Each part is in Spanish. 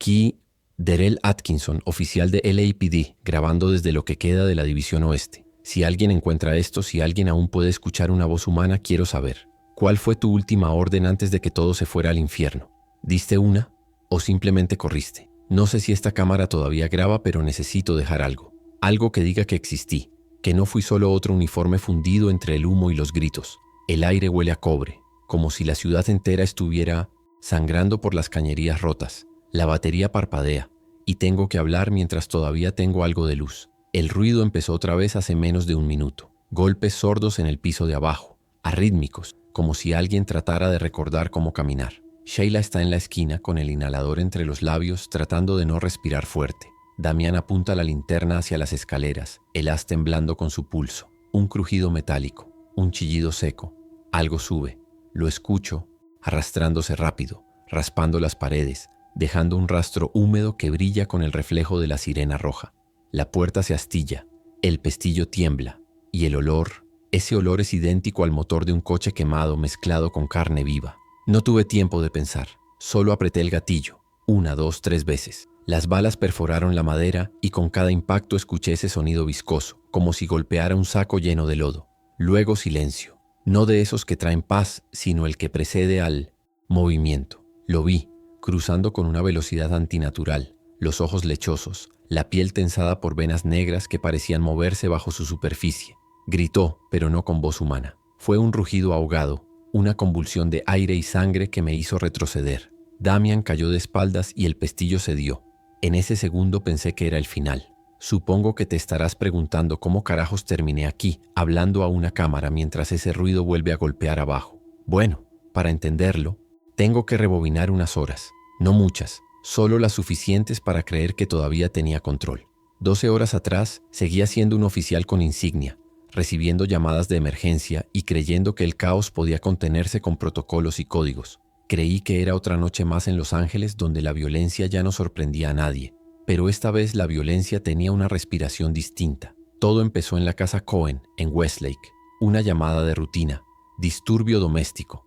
Aquí, Darrell Atkinson, oficial de LAPD, grabando desde lo que queda de la División Oeste. Si alguien encuentra esto, si alguien aún puede escuchar una voz humana, quiero saber. ¿Cuál fue tu última orden antes de que todo se fuera al infierno? ¿Diste una? ¿O simplemente corriste? No sé si esta cámara todavía graba, pero necesito dejar algo. Algo que diga que existí, que no fui solo otro uniforme fundido entre el humo y los gritos. El aire huele a cobre, como si la ciudad entera estuviera sangrando por las cañerías rotas. La batería parpadea, y tengo que hablar mientras todavía tengo algo de luz. El ruido empezó otra vez hace menos de un minuto. Golpes sordos en el piso de abajo, arrítmicos, como si alguien tratara de recordar cómo caminar. Sheila está en la esquina con el inhalador entre los labios tratando de no respirar fuerte. Damián apunta la linterna hacia las escaleras, el haz temblando con su pulso. Un crujido metálico, un chillido seco. Algo sube. Lo escucho, arrastrándose rápido, raspando las paredes, dejando un rastro húmedo que brilla con el reflejo de la sirena roja. La puerta se astilla, el pestillo tiembla, y el olor, ese olor es idéntico al motor de un coche quemado mezclado con carne viva. No tuve tiempo de pensar, solo apreté el gatillo, 1, 2, 3 veces. Las balas perforaron la madera y con cada impacto escuché ese sonido viscoso, como si golpeara un saco lleno de lodo. Luego silencio, no de esos que traen paz, sino el que precede al movimiento. Lo vi, cruzando con una velocidad antinatural, los ojos lechosos, la piel tensada por venas negras que parecían moverse bajo su superficie. Gritó, pero no con voz humana. Fue un rugido ahogado, una convulsión de aire y sangre que me hizo retroceder. Damián cayó de espaldas y el pestillo cedió. En ese segundo pensé que era el final. Supongo que te estarás preguntando cómo carajos terminé aquí, hablando a una cámara mientras ese ruido vuelve a golpear abajo. Bueno, para entenderlo, tengo que rebobinar unas horas. No muchas, solo las suficientes para creer que todavía tenía control. 12 horas atrás, seguía siendo un oficial con insignia, recibiendo llamadas de emergencia y creyendo que el caos podía contenerse con protocolos y códigos. Creí que era otra noche más en Los Ángeles donde la violencia ya no sorprendía a nadie, pero esta vez la violencia tenía una respiración distinta. Todo empezó en la casa Cohen, en Westlake. Una llamada de rutina, disturbio doméstico.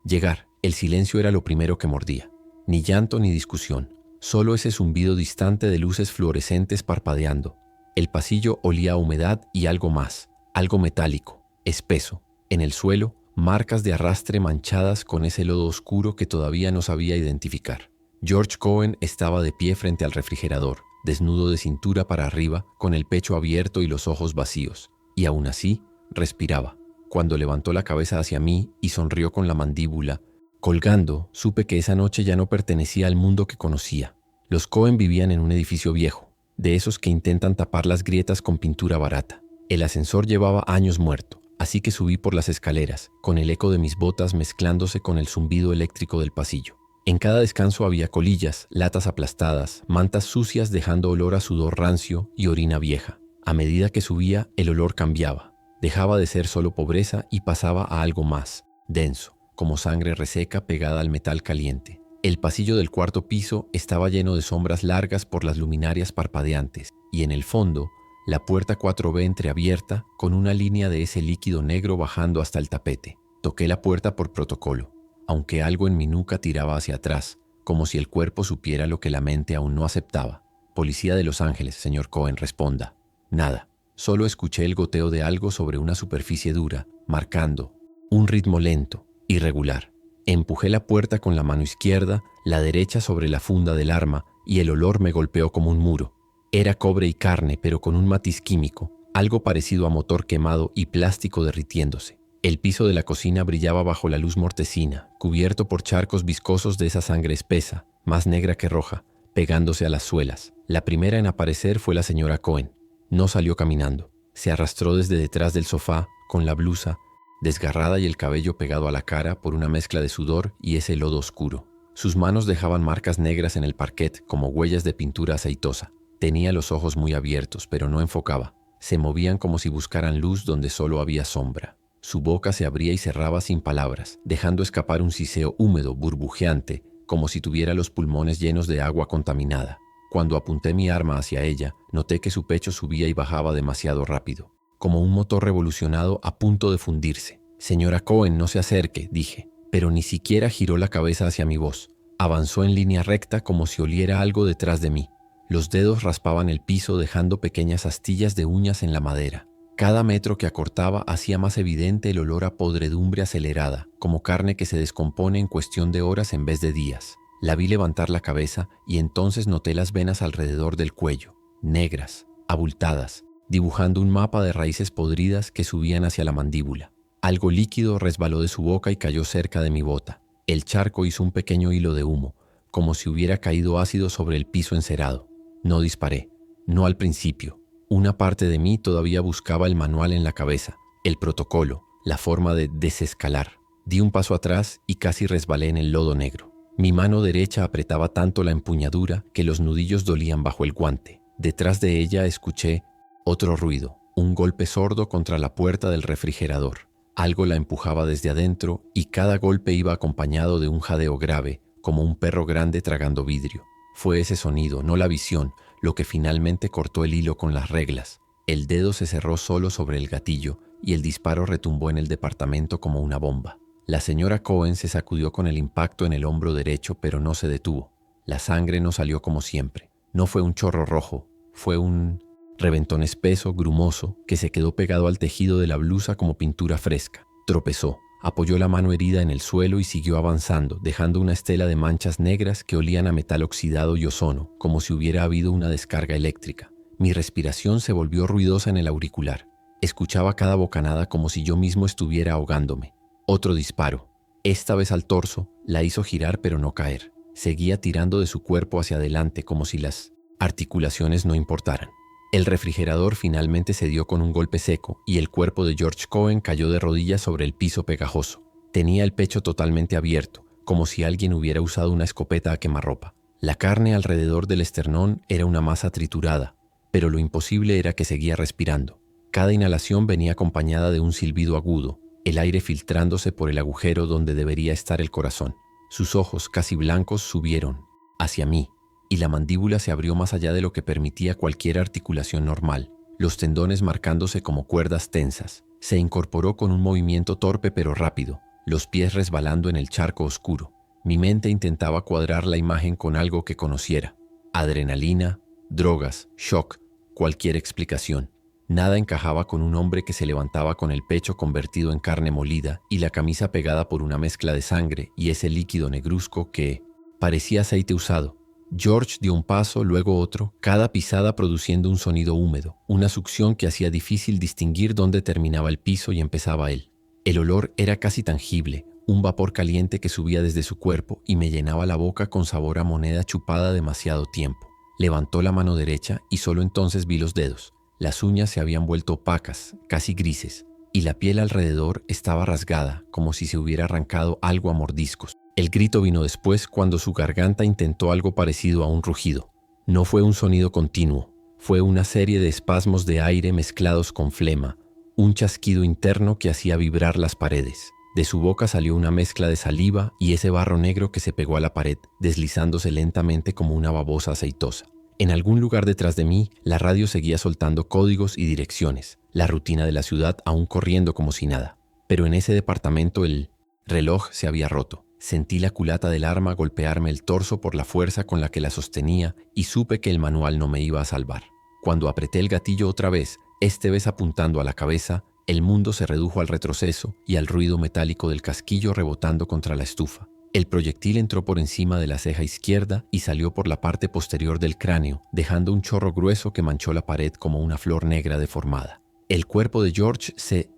Llegar. El silencio era lo primero que mordía. Ni llanto ni discusión, solo ese zumbido distante de luces fluorescentes parpadeando. El pasillo olía a humedad y algo más, algo metálico, espeso. En el suelo, marcas de arrastre manchadas con ese lodo oscuro que todavía no sabía identificar. George Cohen estaba de pie frente al refrigerador, desnudo de cintura para arriba, con el pecho abierto y los ojos vacíos. Y aún así, respiraba. Cuando levantó la cabeza hacia mí y sonrió con la mandíbula colgando, supe que esa noche ya no pertenecía al mundo que conocía. Los Cohen vivían en un edificio viejo, de esos que intentan tapar las grietas con pintura barata. El ascensor llevaba años muerto, así que subí por las escaleras, con el eco de mis botas mezclándose con el zumbido eléctrico del pasillo. En cada descanso había colillas, latas aplastadas, mantas sucias dejando olor a sudor rancio y orina vieja. A medida que subía, el olor cambiaba. Dejaba de ser solo pobreza y pasaba a algo más, denso, como sangre reseca pegada al metal caliente. El pasillo del cuarto piso estaba lleno de sombras largas por las luminarias parpadeantes, y en el fondo, la puerta 4B entreabierta con una línea de ese líquido negro bajando hasta el tapete. Toqué la puerta por protocolo, aunque algo en mi nuca tiraba hacia atrás, como si el cuerpo supiera lo que la mente aún no aceptaba. Policía de Los Ángeles, señor Cohen, responda. Nada, solo escuché el goteo de algo sobre una superficie dura, marcando un ritmo lento, irregular. Empujé la puerta con la mano izquierda, la derecha sobre la funda del arma, y el olor me golpeó como un muro. Era cobre y carne, pero con un matiz químico, algo parecido a motor quemado y plástico derritiéndose. El piso de la cocina brillaba bajo la luz mortecina, cubierto por charcos viscosos de esa sangre espesa, más negra que roja, pegándose a las suelas. La primera en aparecer fue la señora Cohen. No salió caminando. Se arrastró desde detrás del sofá, con la blusa desgarrada y el cabello pegado a la cara por una mezcla de sudor y ese lodo oscuro. Sus manos dejaban marcas negras en el parquet como huellas de pintura aceitosa. Tenía los ojos muy abiertos, pero no enfocaba. Se movían como si buscaran luz donde solo había sombra. Su boca se abría y cerraba sin palabras, dejando escapar un siseo húmedo, burbujeante, como si tuviera los pulmones llenos de agua contaminada. Cuando apunté mi arma hacia ella, noté que su pecho subía y bajaba demasiado rápido, como un motor revolucionado a punto de fundirse. «Señora Cohen, no se acerque», dije, pero ni siquiera giró la cabeza hacia mi voz. Avanzó en línea recta como si oliera algo detrás de mí. Los dedos raspaban el piso dejando pequeñas astillas de uñas en la madera. Cada metro que acortaba hacía más evidente el olor a podredumbre acelerada, como carne que se descompone en cuestión de horas en vez de días. La vi levantar la cabeza y entonces noté las venas alrededor del cuello, negras, abultadas, dibujando un mapa de raíces podridas que subían hacia la mandíbula. Algo líquido resbaló de su boca y cayó cerca de mi bota. El charco hizo un pequeño hilo de humo, como si hubiera caído ácido sobre el piso encerado. No disparé, no al principio. Una parte de mí todavía buscaba el manual en la cabeza, el protocolo, la forma de desescalar. Di un paso atrás y casi resbalé en el lodo negro. Mi mano derecha apretaba tanto la empuñadura que los nudillos dolían bajo el guante. Detrás de ella escuché otro ruido, un golpe sordo contra la puerta del refrigerador. Algo la empujaba desde adentro y cada golpe iba acompañado de un jadeo grave, como un perro grande tragando vidrio. Fue ese sonido, no la visión, lo que finalmente cortó el hilo con las reglas. El dedo se cerró solo sobre el gatillo y el disparo retumbó en el departamento como una bomba. La señora Cohen se sacudió con el impacto en el hombro derecho, pero no se detuvo. La sangre no salió como siempre. No fue un chorro rojo, fue un reventón espeso, grumoso, que se quedó pegado al tejido de la blusa como pintura fresca. Tropezó, apoyó la mano herida en el suelo y siguió avanzando, dejando una estela de manchas negras que olían a metal oxidado y ozono, como si hubiera habido una descarga eléctrica. Mi respiración se volvió ruidosa en el auricular. Escuchaba cada bocanada como si yo mismo estuviera ahogándome. Otro disparo, esta vez al torso, la hizo girar pero no caer. Seguía tirando de su cuerpo hacia adelante como si las articulaciones no importaran. El refrigerador finalmente cedió con un golpe seco y el cuerpo de George Cohen cayó de rodillas sobre el piso pegajoso. Tenía el pecho totalmente abierto, como si alguien hubiera usado una escopeta a quemarropa. La carne alrededor del esternón era una masa triturada, pero lo imposible era que seguía respirando. Cada inhalación venía acompañada de un silbido agudo, el aire filtrándose por el agujero donde debería estar el corazón. Sus ojos, casi blancos, subieron hacia mí, y la mandíbula se abrió más allá de lo que permitía cualquier articulación normal, los tendones marcándose como cuerdas tensas. Se incorporó con un movimiento torpe pero rápido, los pies resbalando en el charco oscuro. Mi mente intentaba cuadrar la imagen con algo que conociera. Adrenalina, drogas, shock, cualquier explicación. Nada encajaba con un hombre que se levantaba con el pecho convertido en carne molida y la camisa pegada por una mezcla de sangre y ese líquido negruzco que parecía aceite usado. George dio un paso, luego otro, cada pisada produciendo un sonido húmedo, una succión que hacía difícil distinguir dónde terminaba el piso y empezaba él. El olor era casi tangible, un vapor caliente que subía desde su cuerpo y me llenaba la boca con sabor a moneda chupada demasiado tiempo. Levantó la mano derecha y solo entonces vi los dedos. Las uñas se habían vuelto opacas, casi grises, y la piel alrededor estaba rasgada, como si se hubiera arrancado algo a mordiscos. El grito vino después cuando su garganta intentó algo parecido a un rugido. No fue un sonido continuo, fue una serie de espasmos de aire mezclados con flema, un chasquido interno que hacía vibrar las paredes. De su boca salió una mezcla de saliva y ese barro negro que se pegó a la pared, deslizándose lentamente como una babosa aceitosa. En algún lugar detrás de mí, la radio seguía soltando códigos y direcciones, la rutina de la ciudad aún corriendo como si nada. Pero en ese departamento el reloj se había roto. Sentí la culata del arma golpearme el torso por la fuerza con la que la sostenía y supe que el manual no me iba a salvar. Cuando apreté el gatillo otra vez, esta vez apuntando a la cabeza, el mundo se redujo al retroceso y al ruido metálico del casquillo rebotando contra la estufa. El proyectil entró por encima de la ceja izquierda y salió por la parte posterior del cráneo, dejando un chorro grueso que manchó la pared como una flor negra deformada. El cuerpo de George se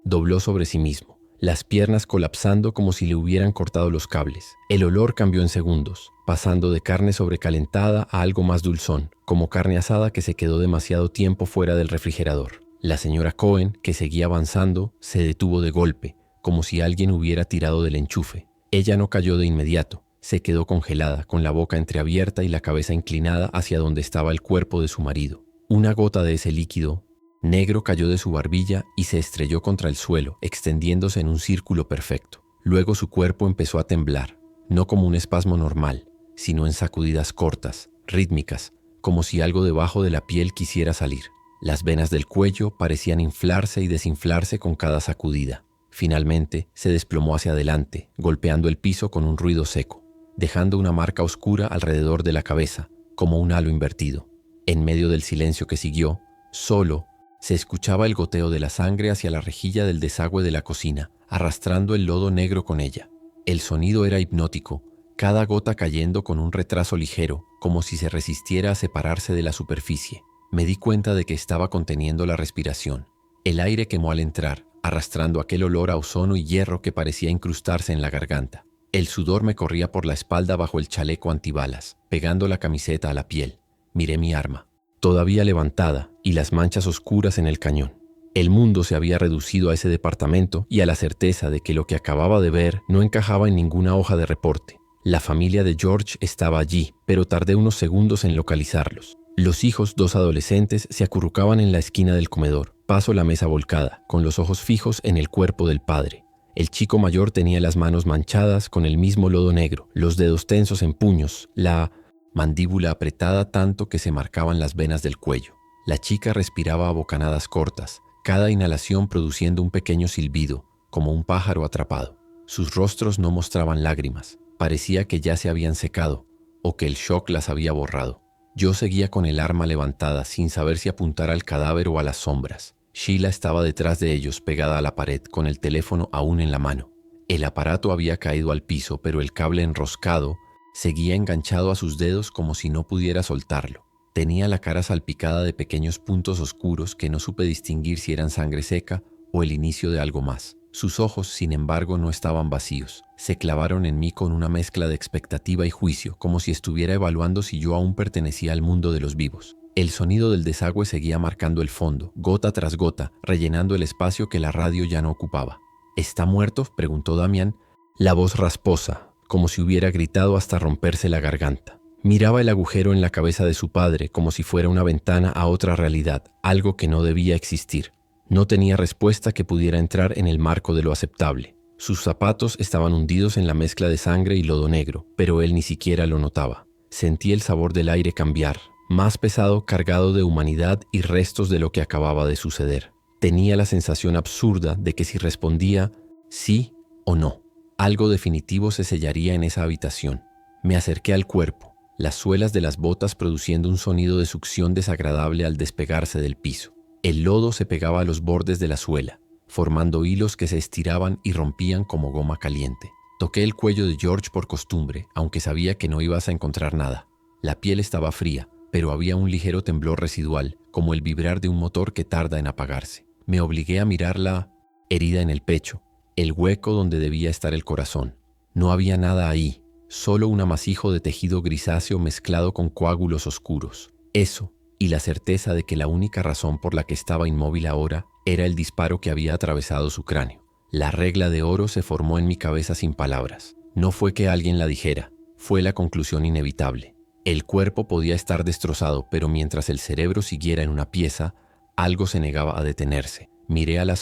dobló sobre sí mismo, las piernas colapsando como si le hubieran cortado los cables. El olor cambió en segundos, pasando de carne sobrecalentada a algo más dulzón, como carne asada que se quedó demasiado tiempo fuera del refrigerador. La señora Cohen, que seguía avanzando, se detuvo de golpe, como si alguien hubiera tirado del enchufe. Ella no cayó de inmediato, se quedó congelada, con la boca entreabierta y la cabeza inclinada hacia donde estaba el cuerpo de su marido. Una gota de ese líquido negro cayó de su barbilla y se estrelló contra el suelo, extendiéndose en un círculo perfecto. Luego su cuerpo empezó a temblar, no como un espasmo normal, sino en sacudidas cortas, rítmicas, como si algo debajo de la piel quisiera salir. Las venas del cuello parecían inflarse y desinflarse con cada sacudida. Finalmente, se desplomó hacia adelante, golpeando el piso con un ruido seco. dejando una marca oscura alrededor de la cabeza, como un halo invertido. En medio del silencio que siguió, solo se escuchaba el goteo de la sangre hacia la rejilla del desagüe de la cocina, arrastrando el lodo negro con ella. El sonido era hipnótico, cada gota cayendo con un retraso ligero, como si se resistiera a separarse de la superficie. Me di cuenta de que estaba conteniendo la respiración. El aire quemó al entrar, arrastrando aquel olor a ozono y hierro que parecía incrustarse en la garganta. El sudor me corría por la espalda bajo el chaleco antibalas, pegando la camiseta a la piel. Miré mi arma, todavía levantada, y las manchas oscuras en el cañón. El mundo se había reducido a ese departamento y a la certeza de que lo que acababa de ver no encajaba en ninguna hoja de reporte. La familia de George estaba allí, pero tardé unos segundos en localizarlos. Los hijos, 2 adolescentes, se acurrucaban en la esquina del comedor, paso la mesa volcada, con los ojos fijos en el cuerpo del padre. El chico mayor tenía las manos manchadas con el mismo lodo negro, los dedos tensos en puños, la mandíbula apretada tanto que se marcaban las venas del cuello. La chica respiraba a bocanadas cortas, cada inhalación produciendo un pequeño silbido, como un pájaro atrapado. Sus rostros no mostraban lágrimas, parecía que ya se habían secado, o que el shock las había borrado. Yo seguía con el arma levantada, sin saber si apuntar al cadáver o a las sombras. Sheila estaba detrás de ellos, pegada a la pared, con el teléfono aún en la mano. El aparato había caído al piso, pero el cable enroscado seguía enganchado a sus dedos como si no pudiera soltarlo. Tenía la cara salpicada de pequeños puntos oscuros que no supe distinguir si eran sangre seca o el inicio de algo más. Sus ojos, sin embargo, no estaban vacíos. Se clavaron en mí con una mezcla de expectativa y juicio, como si estuviera evaluando si yo aún pertenecía al mundo de los vivos. El sonido del desagüe seguía marcando el fondo, gota tras gota, rellenando el espacio que la radio ya no ocupaba. ¿Está muerto?, preguntó Damián, la voz rasposa, como si hubiera gritado hasta romperse la garganta. Miraba el agujero en la cabeza de su padre como si fuera una ventana a otra realidad, algo que no debía existir. No tenía respuesta que pudiera entrar en el marco de lo aceptable. Sus zapatos estaban hundidos en la mezcla de sangre y lodo negro, pero él ni siquiera lo notaba. Sentí el sabor del aire cambiar, más pesado, cargado de humanidad y restos de lo que acababa de suceder. Tenía la sensación absurda de que si respondía sí o no, algo definitivo se sellaría en esa habitación. Me acerqué al cuerpo, las suelas de las botas produciendo un sonido de succión desagradable al despegarse del piso. El lodo se pegaba a los bordes de la suela, formando hilos que se estiraban y rompían como goma caliente. Toqué el cuello de George por costumbre, aunque sabía que no ibas a encontrar nada. La piel estaba fría, pero había un ligero temblor residual, como el vibrar de un motor que tarda en apagarse. Me obligué a mirar la herida en el pecho, el hueco donde debía estar el corazón. No había nada ahí, solo un amasijo de tejido grisáceo mezclado con coágulos oscuros. Eso, y la certeza de que la única razón por la que estaba inmóvil ahora era el disparo que había atravesado su cráneo. La regla de oro se formó en mi cabeza sin palabras. No fue que alguien la dijera, fue la conclusión inevitable. El cuerpo podía estar destrozado, pero mientras el cerebro siguiera en una pieza, algo se negaba a detenerse. Miré a la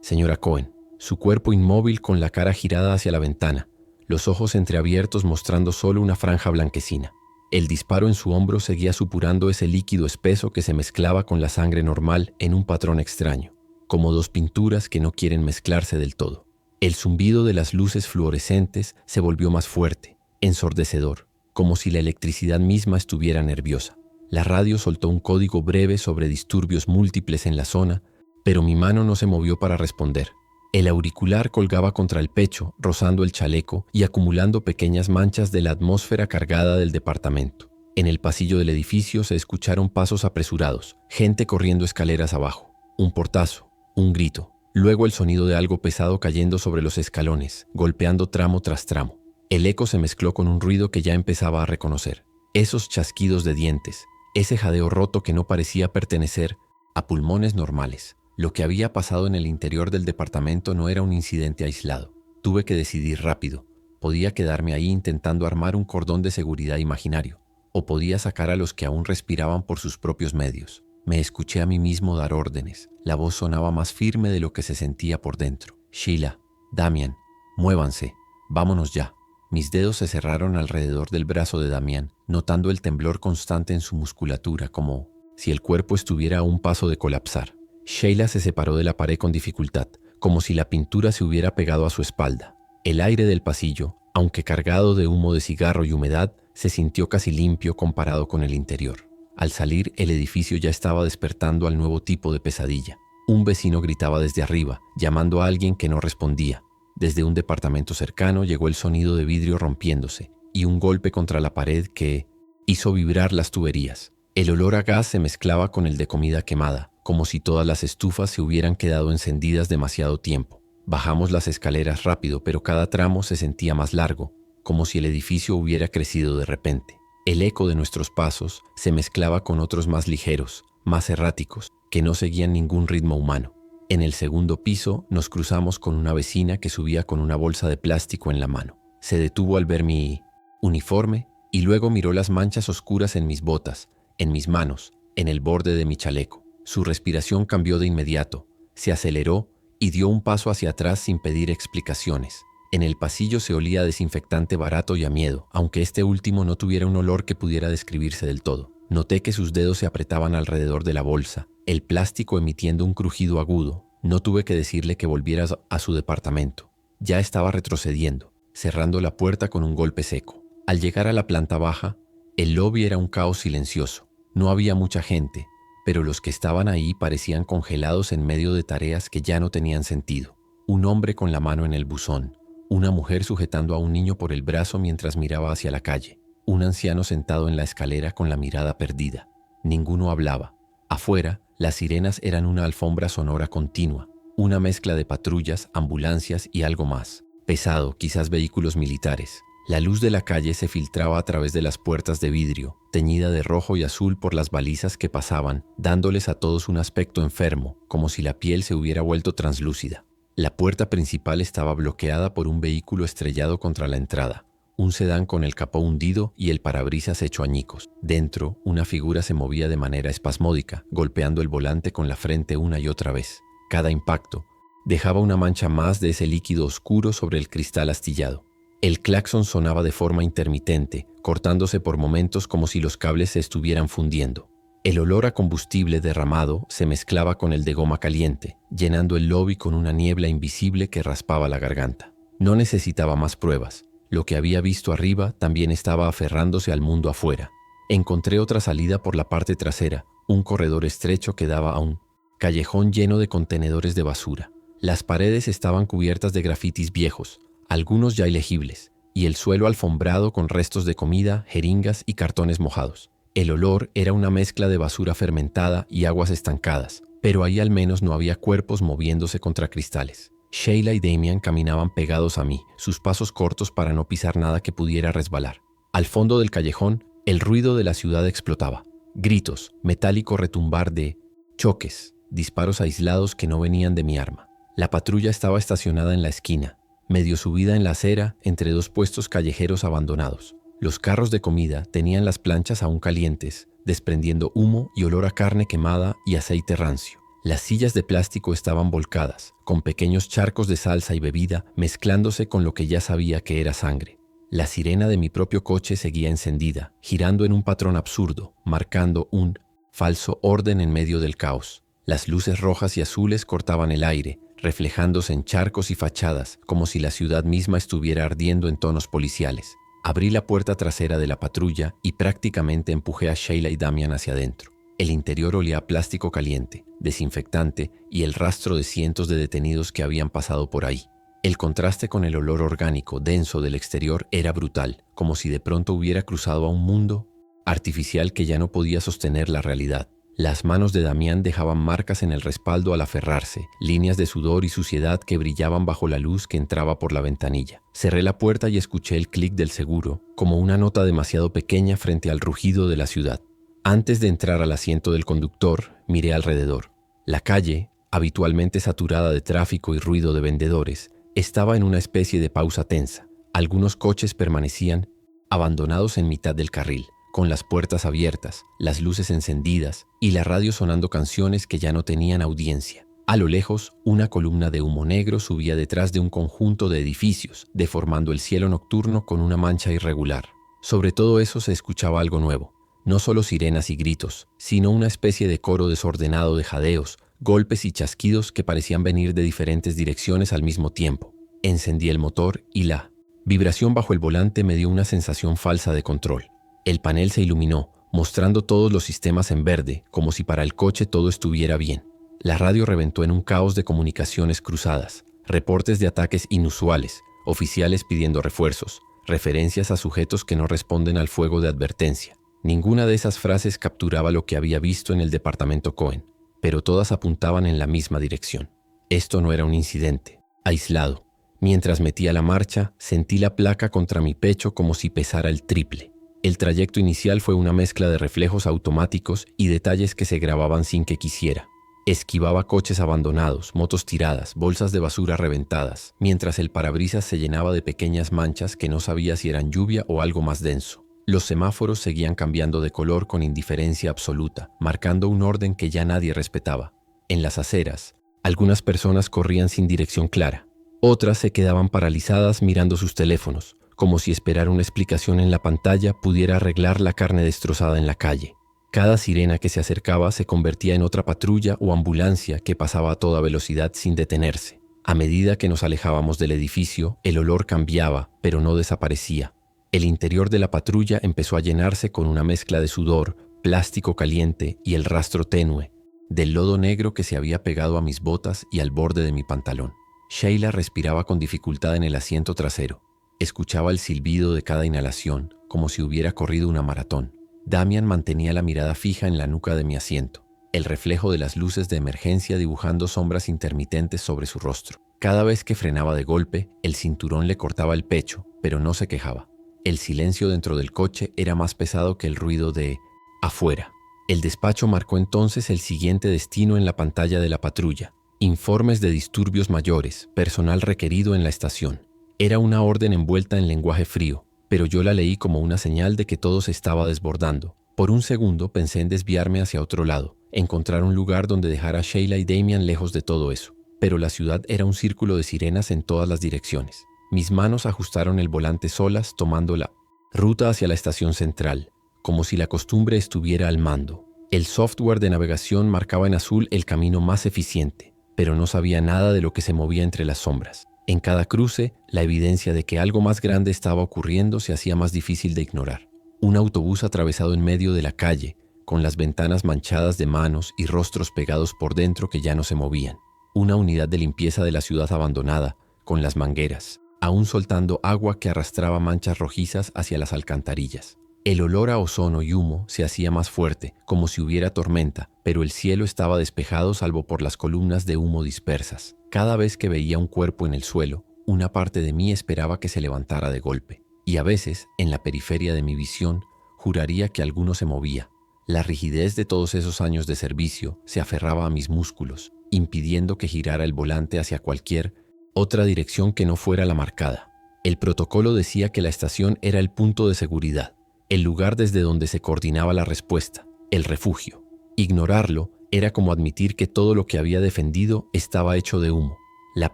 señora Cohen, su cuerpo inmóvil con la cara girada hacia la ventana, los ojos entreabiertos mostrando solo una franja blanquecina. El disparo en su hombro seguía supurando ese líquido espeso que se mezclaba con la sangre normal en un patrón extraño, como 2 pinturas que no quieren mezclarse del todo. El zumbido de las luces fluorescentes se volvió más fuerte, ensordecedor, como si la electricidad misma estuviera nerviosa. La radio soltó un código breve sobre disturbios múltiples en la zona, pero mi mano no se movió para responder. El auricular colgaba contra el pecho, rozando el chaleco y acumulando pequeñas manchas de la atmósfera cargada del departamento. En el pasillo del edificio se escucharon pasos apresurados, gente corriendo escaleras abajo. Un portazo, un grito, luego el sonido de algo pesado cayendo sobre los escalones, golpeando tramo tras tramo. El eco se mezcló con un ruido que ya empezaba a reconocer. Esos chasquidos de dientes, ese jadeo roto que no parecía pertenecer a pulmones normales. Lo que había pasado en el interior del departamento no era un incidente aislado. Tuve que decidir rápido. Podía quedarme ahí intentando armar un cordón de seguridad imaginario, o podía sacar a los que aún respiraban por sus propios medios. Me escuché a mí mismo dar órdenes. La voz sonaba más firme de lo que se sentía por dentro. Sheila, Damián, muévanse, vámonos ya. Mis dedos se cerraron alrededor del brazo de Damián, notando el temblor constante en su musculatura, como si el cuerpo estuviera a un paso de colapsar. Sheila se separó de la pared con dificultad, como si la pintura se hubiera pegado a su espalda. El aire del pasillo, Aunque cargado de humo de cigarro y humedad, se sintió casi limpio comparado con el interior. Al salir, el edificio ya estaba despertando al nuevo tipo de pesadilla. Un vecino gritaba desde arriba, llamando a alguien que no respondía. Desde un departamento cercano llegó el sonido de vidrio rompiéndose y un golpe contra la pared que hizo vibrar las tuberías. El olor a gas se mezclaba con el de comida quemada, como si todas las estufas se hubieran quedado encendidas demasiado tiempo. Bajamos las escaleras rápido, pero cada tramo se sentía más largo, como si el edificio hubiera crecido de repente. El eco de nuestros pasos se mezclaba con otros más ligeros, más erráticos, que no seguían ningún ritmo humano. En el segundo piso nos cruzamos con una vecina que subía con una bolsa de plástico en la mano. Se detuvo al ver mi uniforme y luego miró las manchas oscuras en mis botas, en mis manos, en el borde de mi chaleco. Su respiración cambió de inmediato, se aceleró y dio un paso hacia atrás sin pedir explicaciones. En el pasillo se olía a desinfectante barato y a miedo, aunque este último no tuviera un olor que pudiera describirse del todo. Noté que sus dedos se apretaban alrededor de la bolsa, el plástico emitiendo un crujido agudo. No tuve que decirle que volviera a su departamento. Ya estaba retrocediendo, cerrando la puerta con un golpe seco. Al llegar a la planta baja, el lobby era un caos silencioso. No había mucha gente, pero los que estaban ahí parecían congelados en medio de tareas que ya no tenían sentido. Un hombre con la mano en el buzón, una mujer sujetando a un niño por el brazo mientras miraba hacia la calle, un anciano sentado en la escalera con la mirada perdida. Ninguno hablaba. Afuera, las sirenas eran una alfombra sonora continua, una mezcla de patrullas, ambulancias y algo más. Pesado, quizás vehículos militares. La luz de la calle se filtraba a través de las puertas de vidrio, teñida de rojo y azul por las balizas que pasaban, dándoles a todos un aspecto enfermo, como si la piel se hubiera vuelto translúcida. La puerta principal estaba bloqueada por un vehículo estrellado contra la entrada, un sedán con el capó hundido y el parabrisas hecho añicos. Dentro, una figura se movía de manera espasmódica, golpeando el volante con la frente una y otra vez. Cada impacto dejaba una mancha más de ese líquido oscuro sobre el cristal astillado. El claxon sonaba de forma intermitente, cortándose por momentos como si los cables se estuvieran fundiendo. El olor a combustible derramado se mezclaba con el de goma caliente, llenando el lobby con una niebla invisible que raspaba la garganta. No necesitaba más pruebas. Lo que había visto arriba también estaba aferrándose al mundo afuera. Encontré otra salida por la parte trasera, un corredor estrecho que daba a un callejón lleno de contenedores de basura. Las paredes estaban cubiertas de grafitis viejos, algunos ya ilegibles, y el suelo alfombrado con restos de comida, jeringas y cartones mojados. El olor era una mezcla de basura fermentada y aguas estancadas, pero ahí al menos no había cuerpos moviéndose contra cristales. Sheila y Damian caminaban pegados a mí, sus pasos cortos para no pisar nada que pudiera resbalar. Al fondo del callejón, el ruido de la ciudad explotaba. Gritos, metálico retumbar de choques, disparos aislados que no venían de mi arma. La patrulla estaba estacionada en la esquina, medio subida en la acera entre dos puestos callejeros abandonados. Los carros de comida tenían las planchas aún calientes, desprendiendo humo y olor a carne quemada y aceite rancio. Las sillas de plástico estaban volcadas, con pequeños charcos de salsa y bebida mezclándose con lo que ya sabía que era sangre. La sirena de mi propio coche seguía encendida, girando en un patrón absurdo, marcando un falso orden en medio del caos. Las luces rojas y azules cortaban el aire, reflejándose en charcos y fachadas, como si la ciudad misma estuviera ardiendo en tonos policiales. Abrí la puerta trasera de la patrulla y prácticamente empujé a Sheila y Damian hacia adentro. El interior olía a plástico caliente, desinfectante y el rastro de cientos de detenidos que habían pasado por ahí. El contraste con el olor orgánico, denso del exterior era brutal, como si de pronto hubiera cruzado a un mundo artificial que ya no podía sostener la realidad. Las manos de Damián dejaban marcas en el respaldo al aferrarse, líneas de sudor y suciedad que brillaban bajo la luz que entraba por la ventanilla. Cerré la puerta y escuché el clic del seguro, como una nota demasiado pequeña frente al rugido de la ciudad. Antes de entrar al asiento del conductor, miré alrededor. La calle, habitualmente saturada de tráfico y ruido de vendedores, estaba en una especie de pausa tensa. Algunos coches permanecían abandonados en mitad del carril, con las puertas abiertas, las luces encendidas y la radio sonando canciones que ya no tenían audiencia. A lo lejos, una columna de humo negro subía detrás de un conjunto de edificios, deformando el cielo nocturno con una mancha irregular. Sobre todo eso se escuchaba algo nuevo. No solo sirenas y gritos, sino una especie de coro desordenado de jadeos, golpes y chasquidos que parecían venir de diferentes direcciones al mismo tiempo. Encendí el motor y la Vibración bajo el volante me dio una sensación falsa de control. El panel se iluminó, mostrando todos los sistemas en verde, como si para el coche todo estuviera bien. La radio reventó en un caos de comunicaciones cruzadas, reportes de ataques inusuales, oficiales pidiendo refuerzos, referencias a sujetos que no responden al fuego de advertencia. Ninguna de esas frases capturaba lo que había visto en el departamento Cohen, pero todas apuntaban en la misma dirección. Esto no era un incidente, aislado. Mientras metía la marcha, sentí la placa contra mi pecho como si pesara el triple. El trayecto inicial fue una mezcla de reflejos automáticos y detalles que se grababan sin que quisiera. Esquivaba coches abandonados, motos tiradas, bolsas de basura reventadas, mientras el parabrisas se llenaba de pequeñas manchas que no sabía si eran lluvia o algo más denso. Los semáforos seguían cambiando de color con indiferencia absoluta, marcando un orden que ya nadie respetaba. En las aceras, algunas personas corrían sin dirección clara. Otras se quedaban paralizadas mirando sus teléfonos, como si esperar una explicación en la pantalla pudiera arreglar la carne destrozada en la calle. Cada sirena que se acercaba se convertía en otra patrulla o ambulancia que pasaba a toda velocidad sin detenerse. A medida que nos alejábamos del edificio, el olor cambiaba, pero no desaparecía. El interior de la patrulla empezó a llenarse con una mezcla de sudor, plástico caliente y el rastro tenue del lodo negro que se había pegado a mis botas y al borde de mi pantalón. Sheila respiraba con dificultad en el asiento trasero. Escuchaba el silbido de cada inhalación, como si hubiera corrido una maratón. Damian mantenía la mirada fija en la nuca de mi asiento, el reflejo de las luces de emergencia dibujando sombras intermitentes sobre su rostro. Cada vez que frenaba de golpe, el cinturón le cortaba el pecho, pero no se quejaba. El silencio dentro del coche era más pesado que el ruido de afuera. El despacho marcó entonces el siguiente destino en la pantalla de la patrulla. Informes de disturbios mayores, personal requerido en la estación. Era una orden envuelta en lenguaje frío, pero yo la leí como una señal de que todo se estaba desbordando. Por un segundo pensé en desviarme hacia otro lado, encontrar un lugar donde dejar a Sheila y Damian lejos de todo eso. Pero la ciudad era un círculo de sirenas en todas las direcciones. Mis manos ajustaron el volante solas, tomando la ruta hacia la estación central, como si la costumbre estuviera al mando. El software de navegación marcaba en azul el camino más eficiente, pero no sabía nada de lo que se movía entre las sombras. En cada cruce, la evidencia de que algo más grande estaba ocurriendo se hacía más difícil de ignorar. Un autobús atravesado en medio de la calle, con las ventanas manchadas de manos y rostros pegados por dentro que ya no se movían. Una unidad de limpieza de la ciudad abandonada, con las mangueras, aún soltando agua que arrastraba manchas rojizas hacia las alcantarillas. El olor a ozono y humo se hacía más fuerte, como si hubiera tormenta, pero el cielo estaba despejado salvo por las columnas de humo dispersas. Cada vez que veía un cuerpo en el suelo, una parte de mí esperaba que se levantara de golpe. Y a veces, en la periferia de mi visión, juraría que alguno se movía. La rigidez de todos esos años de servicio se aferraba a mis músculos, impidiendo que girara el volante hacia cualquier otra dirección que no fuera la marcada. El protocolo decía que la estación era el punto de seguridad, el lugar desde donde se coordinaba la respuesta, el refugio. Ignorarlo era como admitir que todo lo que había defendido estaba hecho de humo. La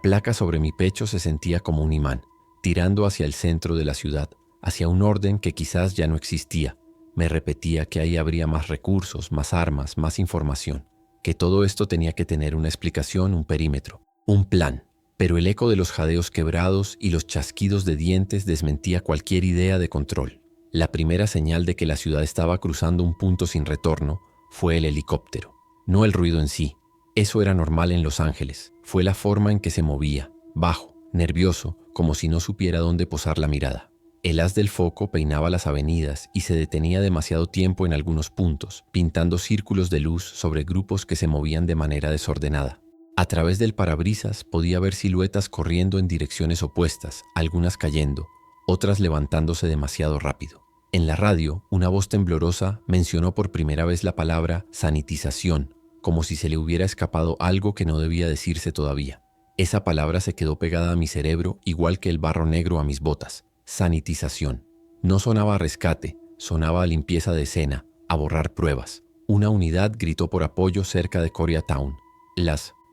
placa sobre mi pecho se sentía como un imán, tirando hacia el centro de la ciudad, hacia un orden que quizás ya no existía. Me repetía que ahí habría más recursos, más armas, más información, que todo esto tenía que tener una explicación, un perímetro, un plan. Pero el eco de los jadeos quebrados y los chasquidos de dientes desmentía cualquier idea de control. La primera señal de que la ciudad estaba cruzando un punto sin retorno fue el helicóptero, no el ruido en sí. Eso era normal en Los Ángeles. Fue la forma en que se movía, bajo, nervioso, como si no supiera dónde posar la mirada. El haz del foco peinaba las avenidas y se detenía demasiado tiempo en algunos puntos, pintando círculos de luz sobre grupos que se movían de manera desordenada. A través del parabrisas podía ver siluetas corriendo en direcciones opuestas, algunas cayendo, otras levantándose demasiado rápido. En la radio, una voz temblorosa mencionó por primera vez la palabra sanitización, como si se le hubiera escapado algo que no debía decirse todavía. Esa palabra se quedó pegada a mi cerebro igual que el barro negro a mis botas. Sanitización. No sonaba a rescate, sonaba a limpieza de escena, a borrar pruebas. Una unidad gritó por apoyo cerca de Koreatown.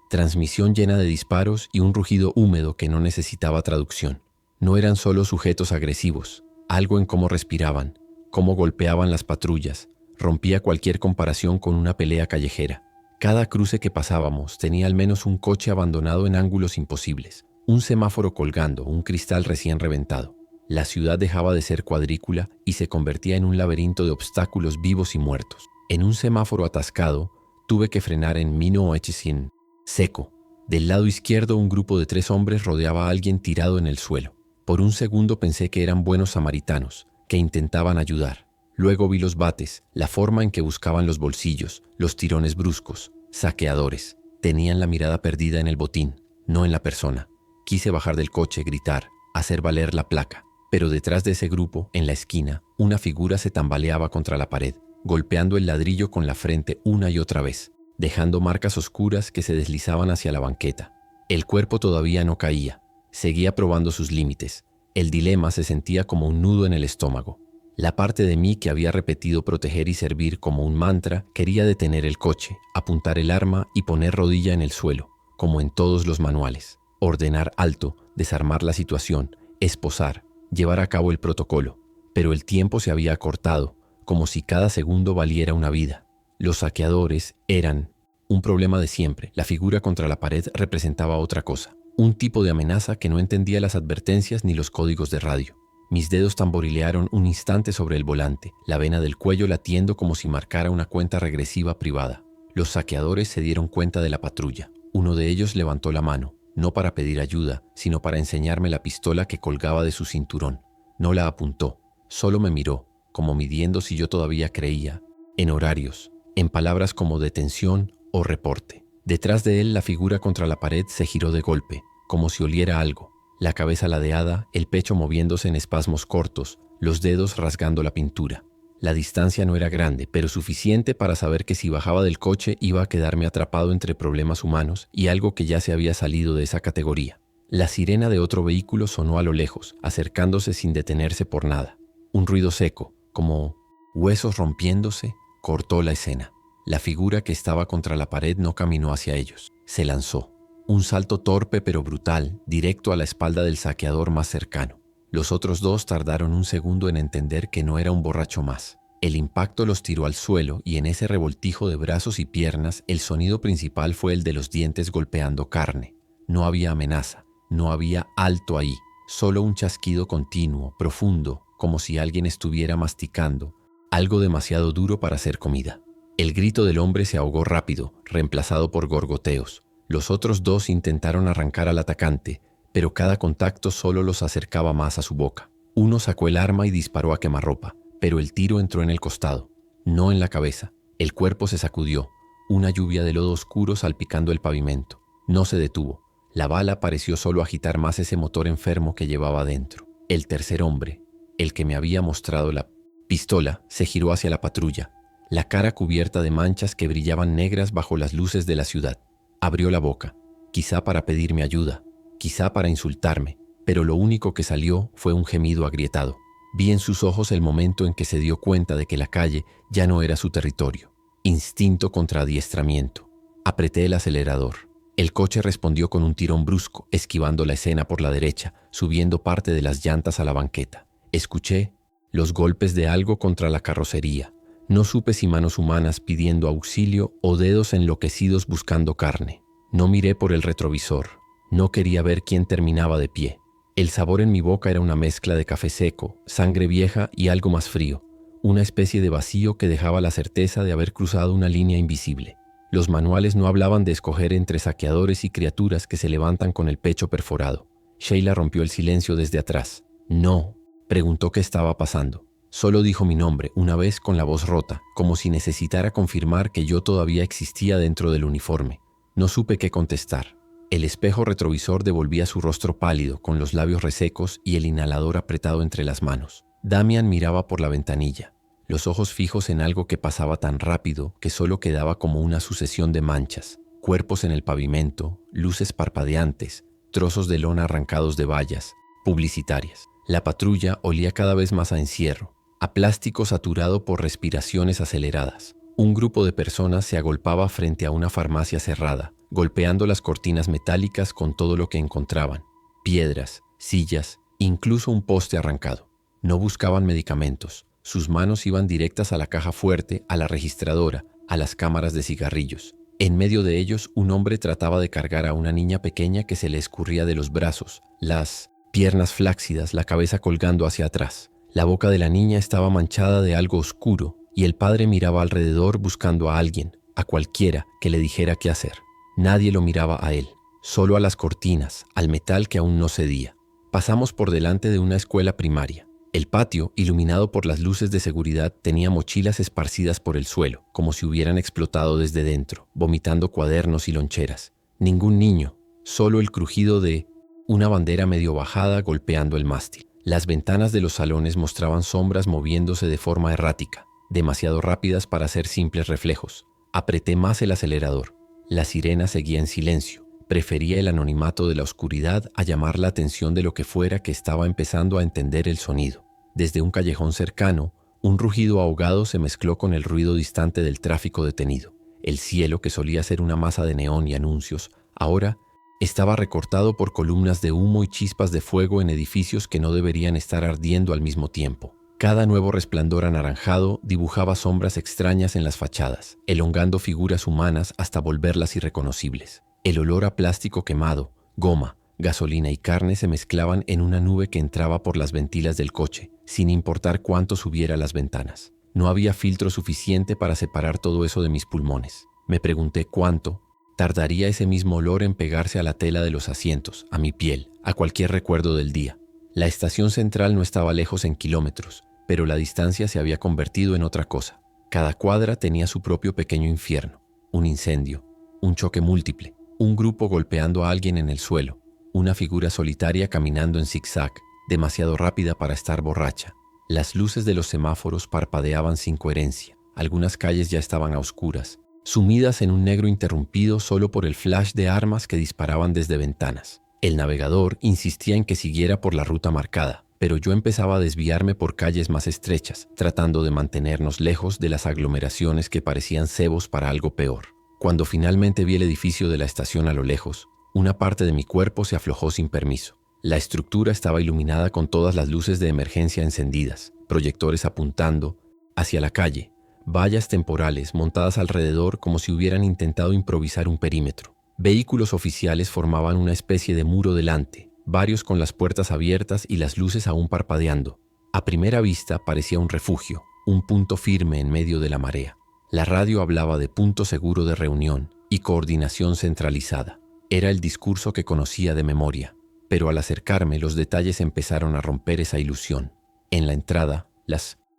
Transmisión llena de disparos y un rugido húmedo que no necesitaba traducción. No eran solo sujetos agresivos, algo en cómo respiraban, cómo golpeaban las patrullas, rompía cualquier comparación con una pelea callejera. Cada cruce que pasábamos tenía al menos un coche abandonado en ángulos imposibles, un semáforo colgando, un cristal recién reventado. La ciudad dejaba de ser cuadrícula y se convertía en un laberinto de obstáculos vivos y muertos. En un semáforo atascado, tuve que frenar en Minoetchsin, seco. Del lado izquierdo, un grupo de 3 hombres rodeaba a alguien tirado en el suelo. Por un segundo pensé que eran buenos samaritanos, que intentaban ayudar. Luego vi los bates, la forma en que buscaban los bolsillos, los tirones bruscos. Saqueadores. Tenían la mirada perdida en el botín, no en la persona. Quise bajar del coche, gritar, hacer valer la placa. Pero detrás de ese grupo, en la esquina, una figura se tambaleaba contra la pared, golpeando el ladrillo con la frente una y otra vez, dejando marcas oscuras que se deslizaban hacia la banqueta. El cuerpo todavía no caía, seguía probando sus límites. El dilema se sentía como un nudo en el estómago. La parte de mí que había repetido proteger y servir como un mantra quería detener el coche, apuntar el arma y poner rodilla en el suelo, como en todos los manuales. Ordenar alto, desarmar la situación, esposar, llevar a cabo el protocolo. Pero el tiempo se había acortado, como si cada segundo valiera una vida. Los saqueadores eran un problema de siempre. La figura contra la pared representaba otra cosa. Un tipo de amenaza que no entendía las advertencias ni los códigos de radio. Mis dedos tamborilearon un instante sobre el volante, la vena del cuello latiendo como si marcara una cuenta regresiva privada. Los saqueadores se dieron cuenta de la patrulla. Uno de ellos levantó la mano, no para pedir ayuda, sino para enseñarme la pistola que colgaba de su cinturón. No la apuntó, solo me miró, como midiendo si yo todavía creía, en horarios, en palabras como detención o reporte. Detrás de él, la figura contra la pared se giró de golpe, como si oliera algo. La cabeza ladeada, el pecho moviéndose en espasmos cortos, los dedos rasgando la pintura. La distancia no era grande, pero suficiente para saber que si bajaba del coche iba a quedarme atrapado entre problemas humanos y algo que ya se había salido de esa categoría. La sirena de otro vehículo sonó a lo lejos, acercándose sin detenerse por nada. Un ruido seco, como huesos rompiéndose, cortó la escena. La figura que estaba contra la pared no caminó hacia ellos, se lanzó. Un salto torpe pero brutal, directo a la espalda del saqueador más cercano. Los otros 2 tardaron un segundo en entender que no era un borracho más. El impacto los tiró al suelo y en ese revoltijo de brazos y piernas el sonido principal fue el de los dientes golpeando carne. No había amenaza, no había alto ahí, solo un chasquido continuo, profundo, como si alguien estuviera masticando, algo demasiado duro para ser comida. El grito del hombre se ahogó rápido, reemplazado por gorgoteos. Los otros 2 intentaron arrancar al atacante, pero cada contacto solo los acercaba más a su boca. Uno sacó el arma y disparó a quemarropa, pero el tiro entró en el costado, no en la cabeza. El cuerpo se sacudió, una lluvia de lodo oscuro salpicando el pavimento. No se detuvo. La bala pareció solo agitar más ese motor enfermo que llevaba dentro. El tercer hombre, el que me había mostrado la pistola, se giró hacia la patrulla, la cara cubierta de manchas que brillaban negras bajo las luces de la ciudad. Abrió la boca, quizá para pedirme ayuda, quizá para insultarme, pero lo único que salió fue un gemido agrietado. Vi en sus ojos el momento en que se dio cuenta de que la calle ya no era su territorio. Instinto contra adiestramiento. Apreté el acelerador. El coche respondió con un tirón brusco, esquivando la escena por la derecha, subiendo parte de las llantas a la banqueta. Escuché los golpes de algo contra la carrocería. No supe si manos humanas pidiendo auxilio o dedos enloquecidos buscando carne. No miré por el retrovisor. No quería ver quién terminaba de pie. El sabor en mi boca era una mezcla de café seco, sangre vieja y algo más frío. Una especie de vacío que dejaba la certeza de haber cruzado una línea invisible. Los manuales no hablaban de escoger entre saqueadores y criaturas que se levantan con el pecho perforado. Sheila rompió el silencio desde atrás. No, preguntó qué estaba pasando. Solo dijo mi nombre, una vez con la voz rota, como si necesitara confirmar que yo todavía existía dentro del uniforme. No supe qué contestar. El espejo retrovisor devolvía su rostro pálido, con los labios resecos y el inhalador apretado entre las manos. Damian miraba por la ventanilla, los ojos fijos en algo que pasaba tan rápido que solo quedaba como una sucesión de manchas, cuerpos en el pavimento, luces parpadeantes, trozos de lona arrancados de vallas publicitarias. La patrulla olía cada vez más a encierro, a plástico saturado por respiraciones aceleradas. Un grupo de personas se agolpaba frente a una farmacia cerrada, golpeando las cortinas metálicas con todo lo que encontraban. Piedras, sillas, incluso un poste arrancado. No buscaban medicamentos. Sus manos iban directas a la caja fuerte, a la registradora, a las cámaras de cigarrillos. En medio de ellos, un hombre trataba de cargar a una niña pequeña que se le escurría de los brazos. Las piernas flácidas, la cabeza colgando hacia atrás. La boca de la niña estaba manchada de algo oscuro y el padre miraba alrededor buscando a alguien, a cualquiera que le dijera qué hacer. Nadie lo miraba a él, solo a las cortinas, al metal que aún no cedía. Pasamos por delante de una escuela primaria. El patio, iluminado por las luces de seguridad, tenía mochilas esparcidas por el suelo, como si hubieran explotado desde dentro, vomitando cuadernos y loncheras. Ningún niño, solo el crujido de una bandera medio bajada golpeando el mástil. Las ventanas de los salones mostraban sombras moviéndose de forma errática, demasiado rápidas para ser simples reflejos. Apreté más el acelerador. La sirena seguía en silencio. Prefería el anonimato de la oscuridad a llamar la atención de lo que fuera que estaba empezando a entender el sonido. Desde un callejón cercano, un rugido ahogado se mezcló con el ruido distante del tráfico detenido. El cielo, que solía ser una masa de neón y anuncios, ahora estaba recortado por columnas de humo y chispas de fuego en edificios que no deberían estar ardiendo al mismo tiempo. Cada nuevo resplandor anaranjado dibujaba sombras extrañas en las fachadas, elongando figuras humanas hasta volverlas irreconocibles. El olor a plástico quemado, goma, gasolina y carne se mezclaban en una nube que entraba por las ventilas del coche, sin importar cuánto subiera a las ventanas. No había filtro suficiente para separar todo eso de mis pulmones. Me pregunté cuánto tardaría ese mismo olor en pegarse a la tela de los asientos, a mi piel, a cualquier recuerdo del día. La estación central no estaba lejos en kilómetros, pero la distancia se había convertido en otra cosa. Cada cuadra tenía su propio pequeño infierno, un incendio, un choque múltiple, un grupo golpeando a alguien en el suelo, una figura solitaria caminando en zigzag, demasiado rápida para estar borracha. Las luces de los semáforos parpadeaban sin coherencia. Algunas calles ya estaban a oscuras, sumidas en un negro interrumpido solo por el flash de armas que disparaban desde ventanas. El navegador insistía en que siguiera por la ruta marcada, pero yo empezaba a desviarme por calles más estrechas, tratando de mantenernos lejos de las aglomeraciones que parecían cebos para algo peor. Cuando finalmente vi el edificio de la estación a lo lejos, una parte de mi cuerpo se aflojó sin permiso. La estructura estaba iluminada con todas las luces de emergencia encendidas, proyectores apuntando hacia la calle, vallas temporales montadas alrededor como si hubieran intentado improvisar un perímetro. Vehículos oficiales formaban una especie de muro delante, varios con las puertas abiertas y las luces aún parpadeando. A primera vista parecía un refugio, un punto firme en medio de la marea. La radio hablaba de punto seguro de reunión y coordinación centralizada. Era el discurso que conocía de memoria, pero al acercarme los detalles empezaron a romper esa ilusión. En la entrada,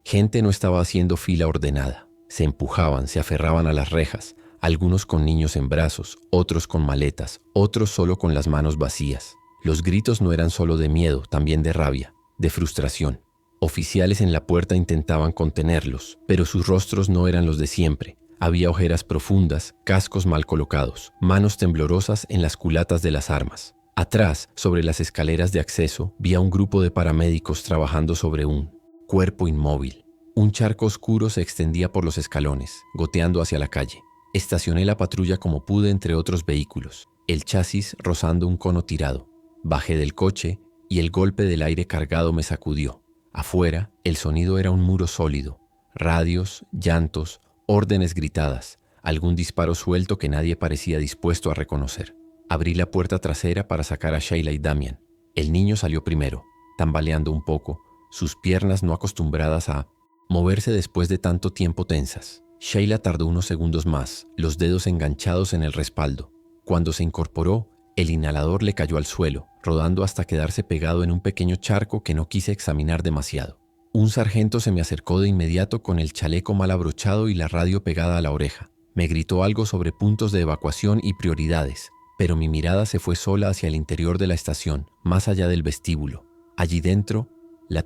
gente no estaba haciendo fila ordenada. Se empujaban, se aferraban a las rejas, algunos con niños en brazos, otros con maletas, otros solo con las manos vacías. Los gritos no eran solo de miedo, también de rabia, de frustración. Oficiales en la puerta intentaban contenerlos, pero sus rostros no eran los de siempre. Había ojeras profundas, cascos mal colocados, manos temblorosas en las culatas de las armas. Atrás, sobre las escaleras de acceso, vi a un grupo de paramédicos trabajando sobre un cuerpo inmóvil. Un charco oscuro se extendía por los escalones, goteando hacia la calle. Estacioné la patrulla como pude entre otros vehículos, el chasis rozando un cono tirado. Bajé del coche y el golpe del aire cargado me sacudió. Afuera, el sonido era un muro sólido. Radios, llantos, órdenes gritadas, algún disparo suelto que nadie parecía dispuesto a reconocer. Abrí la puerta trasera para sacar a Sheila y Damian. El niño salió primero, tambaleando un poco, sus piernas no acostumbradas a moverse después de tanto tiempo tensas. Sheila tardó unos segundos más, los dedos enganchados en el respaldo. Cuando se incorporó, el inhalador le cayó al suelo, rodando hasta quedarse pegado en un pequeño charco que no quise examinar demasiado. Un sargento se me acercó de inmediato con el chaleco mal abrochado y la radio pegada a la oreja. Me gritó algo sobre puntos de evacuación y prioridades, pero mi mirada se fue sola hacia el interior de la estación, más allá del vestíbulo. Allí dentro, la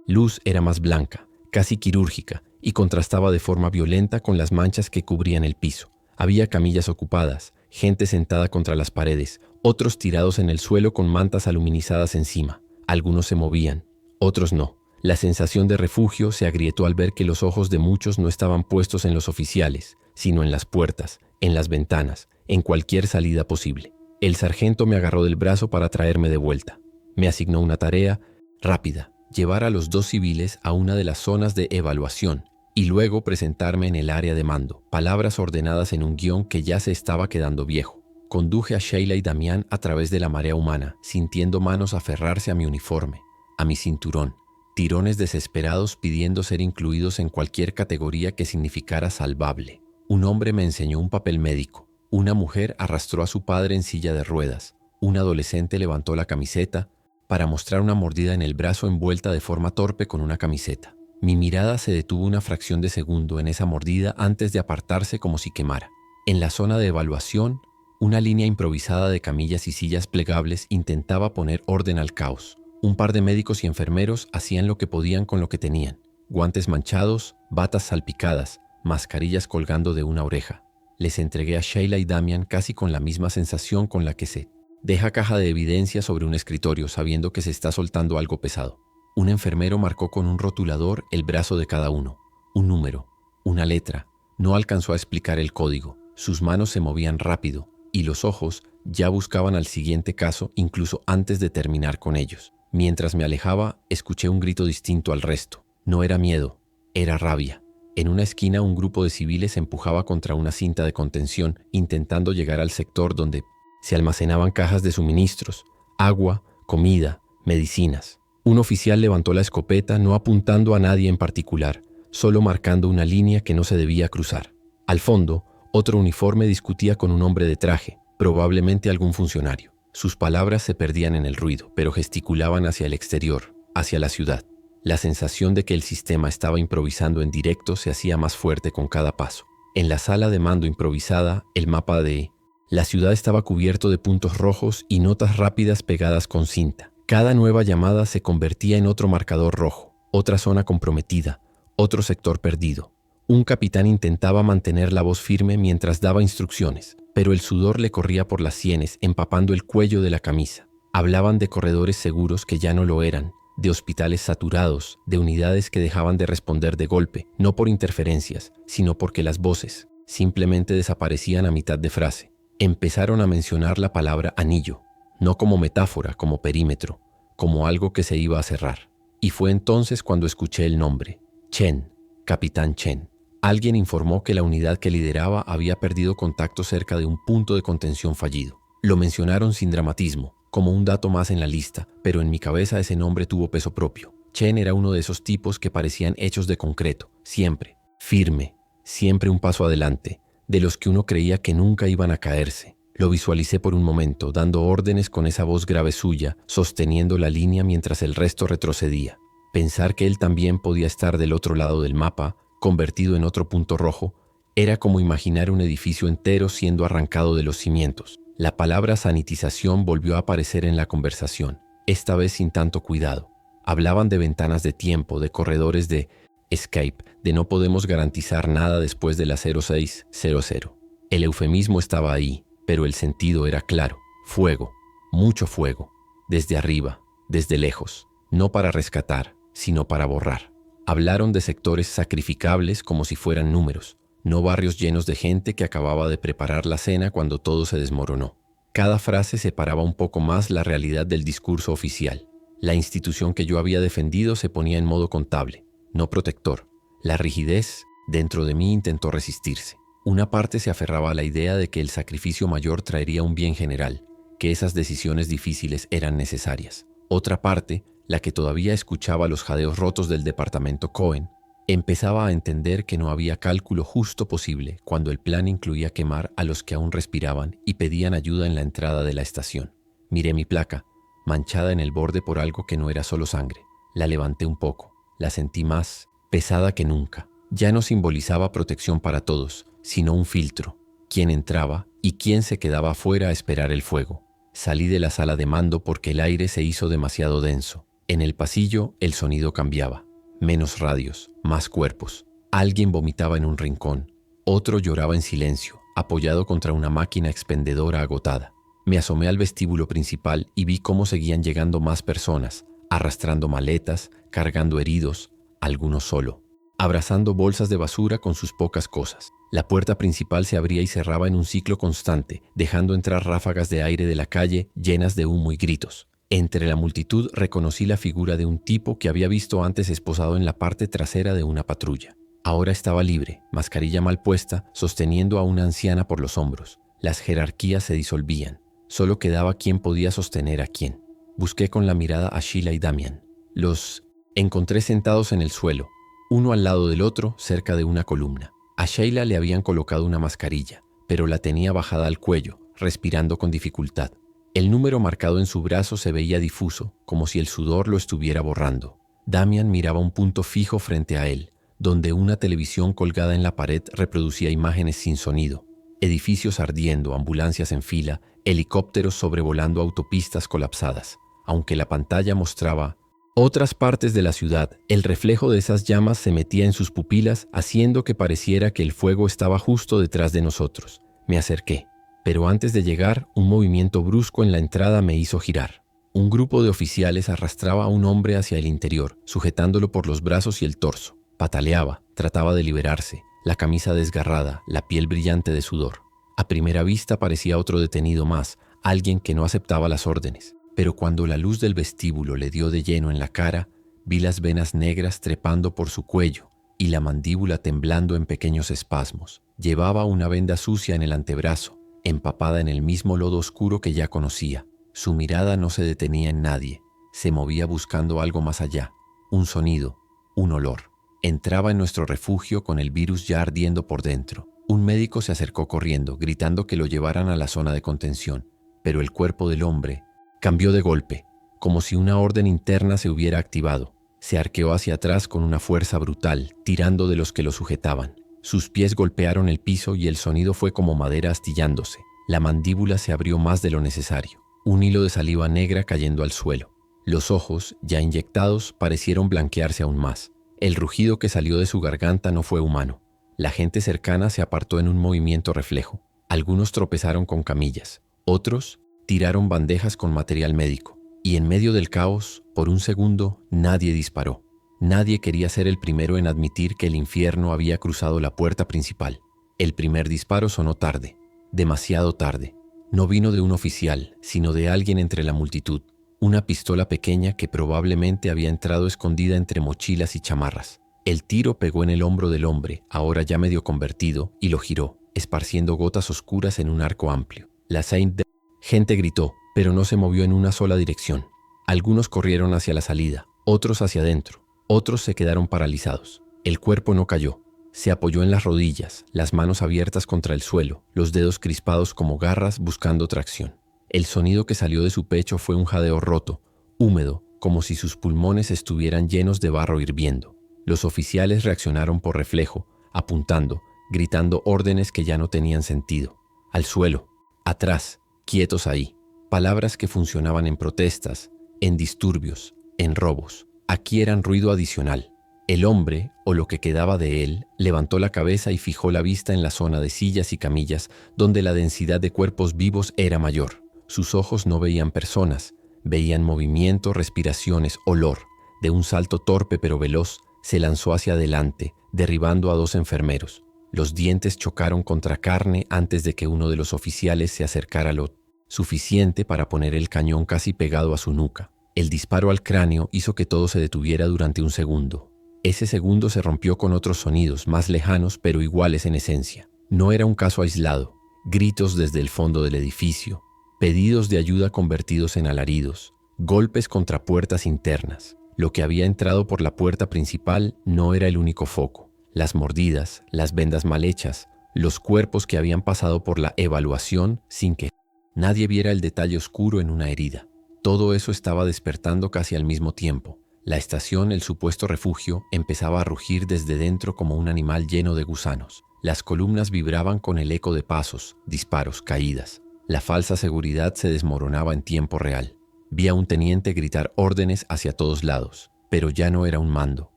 luz era más blanca, casi quirúrgica, y contrastaba de forma violenta con las manchas que cubrían el piso. Había camillas ocupadas, gente sentada contra las paredes, otros tirados en el suelo con mantas aluminizadas encima. Algunos se movían, otros no. La sensación de refugio se agrietó al ver que los ojos de muchos no estaban puestos en los oficiales, sino en las puertas, en las ventanas, en cualquier salida posible. El sargento me agarró del brazo para traerme de vuelta. Me asignó una tarea rápida: llevar a los 2 civiles a una de las zonas de evaluación y luego presentarme en el área de mando, palabras ordenadas en un guión que ya se estaba quedando viejo. Conduje a Sheila y Damián a través de la marea humana, sintiendo manos aferrarse a mi uniforme, a mi cinturón, tirones desesperados pidiendo ser incluidos en cualquier categoría que significara salvable. Un hombre me enseñó un papel médico, una mujer arrastró a su padre en silla de ruedas, un adolescente levantó la camiseta para mostrar una mordida en el brazo envuelta de forma torpe con una camiseta. Mi mirada se detuvo una fracción de segundo en esa mordida antes de apartarse como si quemara. En la zona de evaluación, una línea improvisada de camillas y sillas plegables intentaba poner orden al caos. Un par de médicos y enfermeros hacían lo que podían con lo que tenían. Guantes manchados, batas salpicadas, mascarillas colgando de una oreja. Les entregué a Sheila y Damián casi con la misma sensación con la que se deja caja de evidencia sobre un escritorio sabiendo que se está soltando algo pesado. Un enfermero marcó con un rotulador el brazo de cada uno. Un número, una letra. No alcanzó a explicar el código. Sus manos se movían rápido y los ojos ya buscaban al siguiente caso incluso antes de terminar con ellos. Mientras me alejaba, escuché un grito distinto al resto. No era miedo, era rabia. En una esquina un grupo de civiles empujaba contra una cinta de contención, intentando llegar al sector donde se almacenaban cajas de suministros, agua, comida, medicinas. Un oficial levantó la escopeta, no apuntando a nadie en particular, solo marcando una línea que no se debía cruzar. Al fondo, otro uniforme discutía con un hombre de traje, probablemente algún funcionario. Sus palabras se perdían en el ruido, pero gesticulaban hacia el exterior, hacia la ciudad. La sensación de que el sistema estaba improvisando en directo se hacía más fuerte con cada paso. En la sala de mando improvisada, el mapa de la ciudad estaba cubierto de puntos rojos y notas rápidas pegadas con cinta. Cada nueva llamada se convertía en otro marcador rojo, otra zona comprometida, otro sector perdido. Un capitán intentaba mantener la voz firme mientras daba instrucciones, pero el sudor le corría por las sienes, empapando el cuello de la camisa. Hablaban de corredores seguros que ya no lo eran, de hospitales saturados, de unidades que dejaban de responder de golpe, no por interferencias, sino porque las voces simplemente desaparecían a mitad de frase. Empezaron a mencionar la palabra anillo, no como metáfora, como perímetro, como algo que se iba a cerrar. Y fue entonces cuando escuché el nombre, Chen, Capitán Chen. Alguien informó que la unidad que lideraba había perdido contacto cerca de un punto de contención fallido. Lo mencionaron sin dramatismo, como un dato más en la lista, pero en mi cabeza ese nombre tuvo peso propio. Chen era uno de esos tipos que parecían hechos de concreto, siempre, firme, siempre un paso adelante, de los que uno creía que nunca iban a caerse. Lo visualicé por un momento, dando órdenes con esa voz grave suya, sosteniendo la línea mientras el resto retrocedía. Pensar que él también podía estar del otro lado del mapa, convertido en otro punto rojo, era como imaginar un edificio entero siendo arrancado de los cimientos. La palabra sanitización volvió a aparecer en la conversación, esta vez sin tanto cuidado. Hablaban de ventanas de tiempo, de corredores de escape, de no podemos garantizar nada después de las 0600. El eufemismo estaba ahí, pero el sentido era claro. Fuego, mucho fuego, desde arriba, desde lejos, no para rescatar, sino para borrar. Hablaron de sectores sacrificables como si fueran números, no barrios llenos de gente que acababa de preparar la cena cuando todo se desmoronó. Cada frase separaba un poco más la realidad del discurso oficial. La institución que yo había defendido se ponía en modo contable, no protector. La rigidez dentro de mí intentó resistirse. Una parte se aferraba a la idea de que el sacrificio mayor traería un bien general, que esas decisiones difíciles eran necesarias. Otra parte, la que todavía escuchaba los jadeos rotos del departamento Cohen, empezaba a entender que no había cálculo justo posible cuando el plan incluía quemar a los que aún respiraban y pedían ayuda en la entrada de la estación. Miré mi placa, manchada en el borde por algo que no era solo sangre. La levanté un poco, la sentí más pesada que nunca. Ya no simbolizaba protección para todos, sino un filtro. Quién entraba y quién se quedaba afuera a esperar el fuego. Salí de la sala de mando porque el aire se hizo demasiado denso. En el pasillo el sonido cambiaba. Menos radios, más cuerpos. Alguien vomitaba en un rincón. Otro lloraba en silencio, apoyado contra una máquina expendedora agotada. Me asomé al vestíbulo principal y vi cómo seguían llegando más personas, arrastrando maletas, cargando heridos, algunos solo, abrazando bolsas de basura con sus pocas cosas. La puerta principal se abría y cerraba en un ciclo constante, dejando entrar ráfagas de aire de la calle llenas de humo y gritos. Entre la multitud reconocí la figura de un tipo que había visto antes esposado en la parte trasera de una patrulla. Ahora estaba libre, mascarilla mal puesta, sosteniendo a una anciana por los hombros. Las jerarquías se disolvían. Solo quedaba quién podía sostener a quién. Busqué con la mirada a Sheila y Damian. Los encontré sentados en el suelo, uno al lado del otro, cerca de una columna. A Sheila le habían colocado una mascarilla, pero la tenía bajada al cuello, respirando con dificultad. El número marcado en su brazo se veía difuso, como si el sudor lo estuviera borrando. Damian miraba un punto fijo frente a él, donde una televisión colgada en la pared reproducía imágenes sin sonido. Edificios ardiendo, ambulancias en fila, helicópteros sobrevolando autopistas colapsadas. Aunque la pantalla mostraba otras partes de la ciudad, el reflejo de esas llamas se metía en sus pupilas, haciendo que pareciera que el fuego estaba justo detrás de nosotros. Me acerqué, pero antes de llegar, un movimiento brusco en la entrada me hizo girar. Un grupo de oficiales arrastraba a un hombre hacia el interior, sujetándolo por los brazos y el torso. Pataleaba, trataba de liberarse, la camisa desgarrada, la piel brillante de sudor. A primera vista parecía otro detenido más, alguien que no aceptaba las órdenes. Pero cuando la luz del vestíbulo le dio de lleno en la cara, vi las venas negras trepando por su cuello y la mandíbula temblando en pequeños espasmos. Llevaba una venda sucia en el antebrazo, empapada en el mismo lodo oscuro que ya conocía. Su mirada no se detenía en nadie, se movía buscando algo más allá, un sonido, un olor. Entraba en nuestro refugio con el virus ya ardiendo por dentro. Un médico se acercó corriendo, gritando que lo llevaran a la zona de contención, pero el cuerpo del hombre cambió de golpe, como si una orden interna se hubiera activado. Se arqueó hacia atrás con una fuerza brutal, tirando de los que lo sujetaban. Sus pies golpearon el piso y el sonido fue como madera astillándose. La mandíbula se abrió más de lo necesario. Un hilo de saliva negra cayendo al suelo. Los ojos, ya inyectados, parecieron blanquearse aún más. El rugido que salió de su garganta no fue humano. La gente cercana se apartó en un movimiento reflejo. Algunos tropezaron con camillas. Otros tiraron bandejas con material médico. Y en medio del caos, por un segundo, nadie disparó. Nadie quería ser el primero en admitir que el infierno había cruzado la puerta principal. El primer disparo sonó tarde, demasiado tarde. No vino de un oficial, sino de alguien entre la multitud. Una pistola pequeña que probablemente había entrado escondida entre mochilas y chamarras. El tiro pegó en el hombro del hombre, ahora ya medio convertido, y lo giró, esparciendo gotas oscuras en un arco amplio. La gente gritó, pero no se movió en una sola dirección. Algunos corrieron hacia la salida, otros hacia adentro, otros se quedaron paralizados. El cuerpo no cayó. Se apoyó en las rodillas, las manos abiertas contra el suelo, los dedos crispados como garras buscando tracción. El sonido que salió de su pecho fue un jadeo roto, húmedo, como si sus pulmones estuvieran llenos de barro hirviendo. Los oficiales reaccionaron por reflejo, apuntando, gritando órdenes que ya no tenían sentido. Al suelo, atrás, quietos ahí. Palabras que funcionaban en protestas, en disturbios, en robos. Aquí eran ruido adicional. El hombre, o lo que quedaba de él, levantó la cabeza y fijó la vista en la zona de sillas y camillas, donde la densidad de cuerpos vivos era mayor. Sus ojos no veían personas, veían movimiento, respiraciones, olor. De un salto torpe pero veloz, se lanzó hacia adelante, derribando a 2 enfermeros. Los dientes chocaron contra carne antes de que uno de los oficiales se acercara lo suficiente para poner el cañón casi pegado a su nuca. El disparo al cráneo hizo que todo se detuviera durante un segundo. Ese segundo se rompió con otros sonidos, más lejanos pero iguales en esencia. No era un caso aislado. Gritos desde el fondo del edificio, pedidos de ayuda convertidos en alaridos, golpes contra puertas internas. Lo que había entrado por la puerta principal no era el único foco. Las mordidas, las vendas mal hechas, los cuerpos que habían pasado por la evaluación sin que nadie viera el detalle oscuro en una herida. Todo eso estaba despertando casi al mismo tiempo. La estación, el supuesto refugio, empezaba a rugir desde dentro como un animal lleno de gusanos. Las columnas vibraban con el eco de pasos, disparos, caídas. La falsa seguridad se desmoronaba en tiempo real. Vi a un teniente gritar órdenes hacia todos lados, pero ya no era un mando.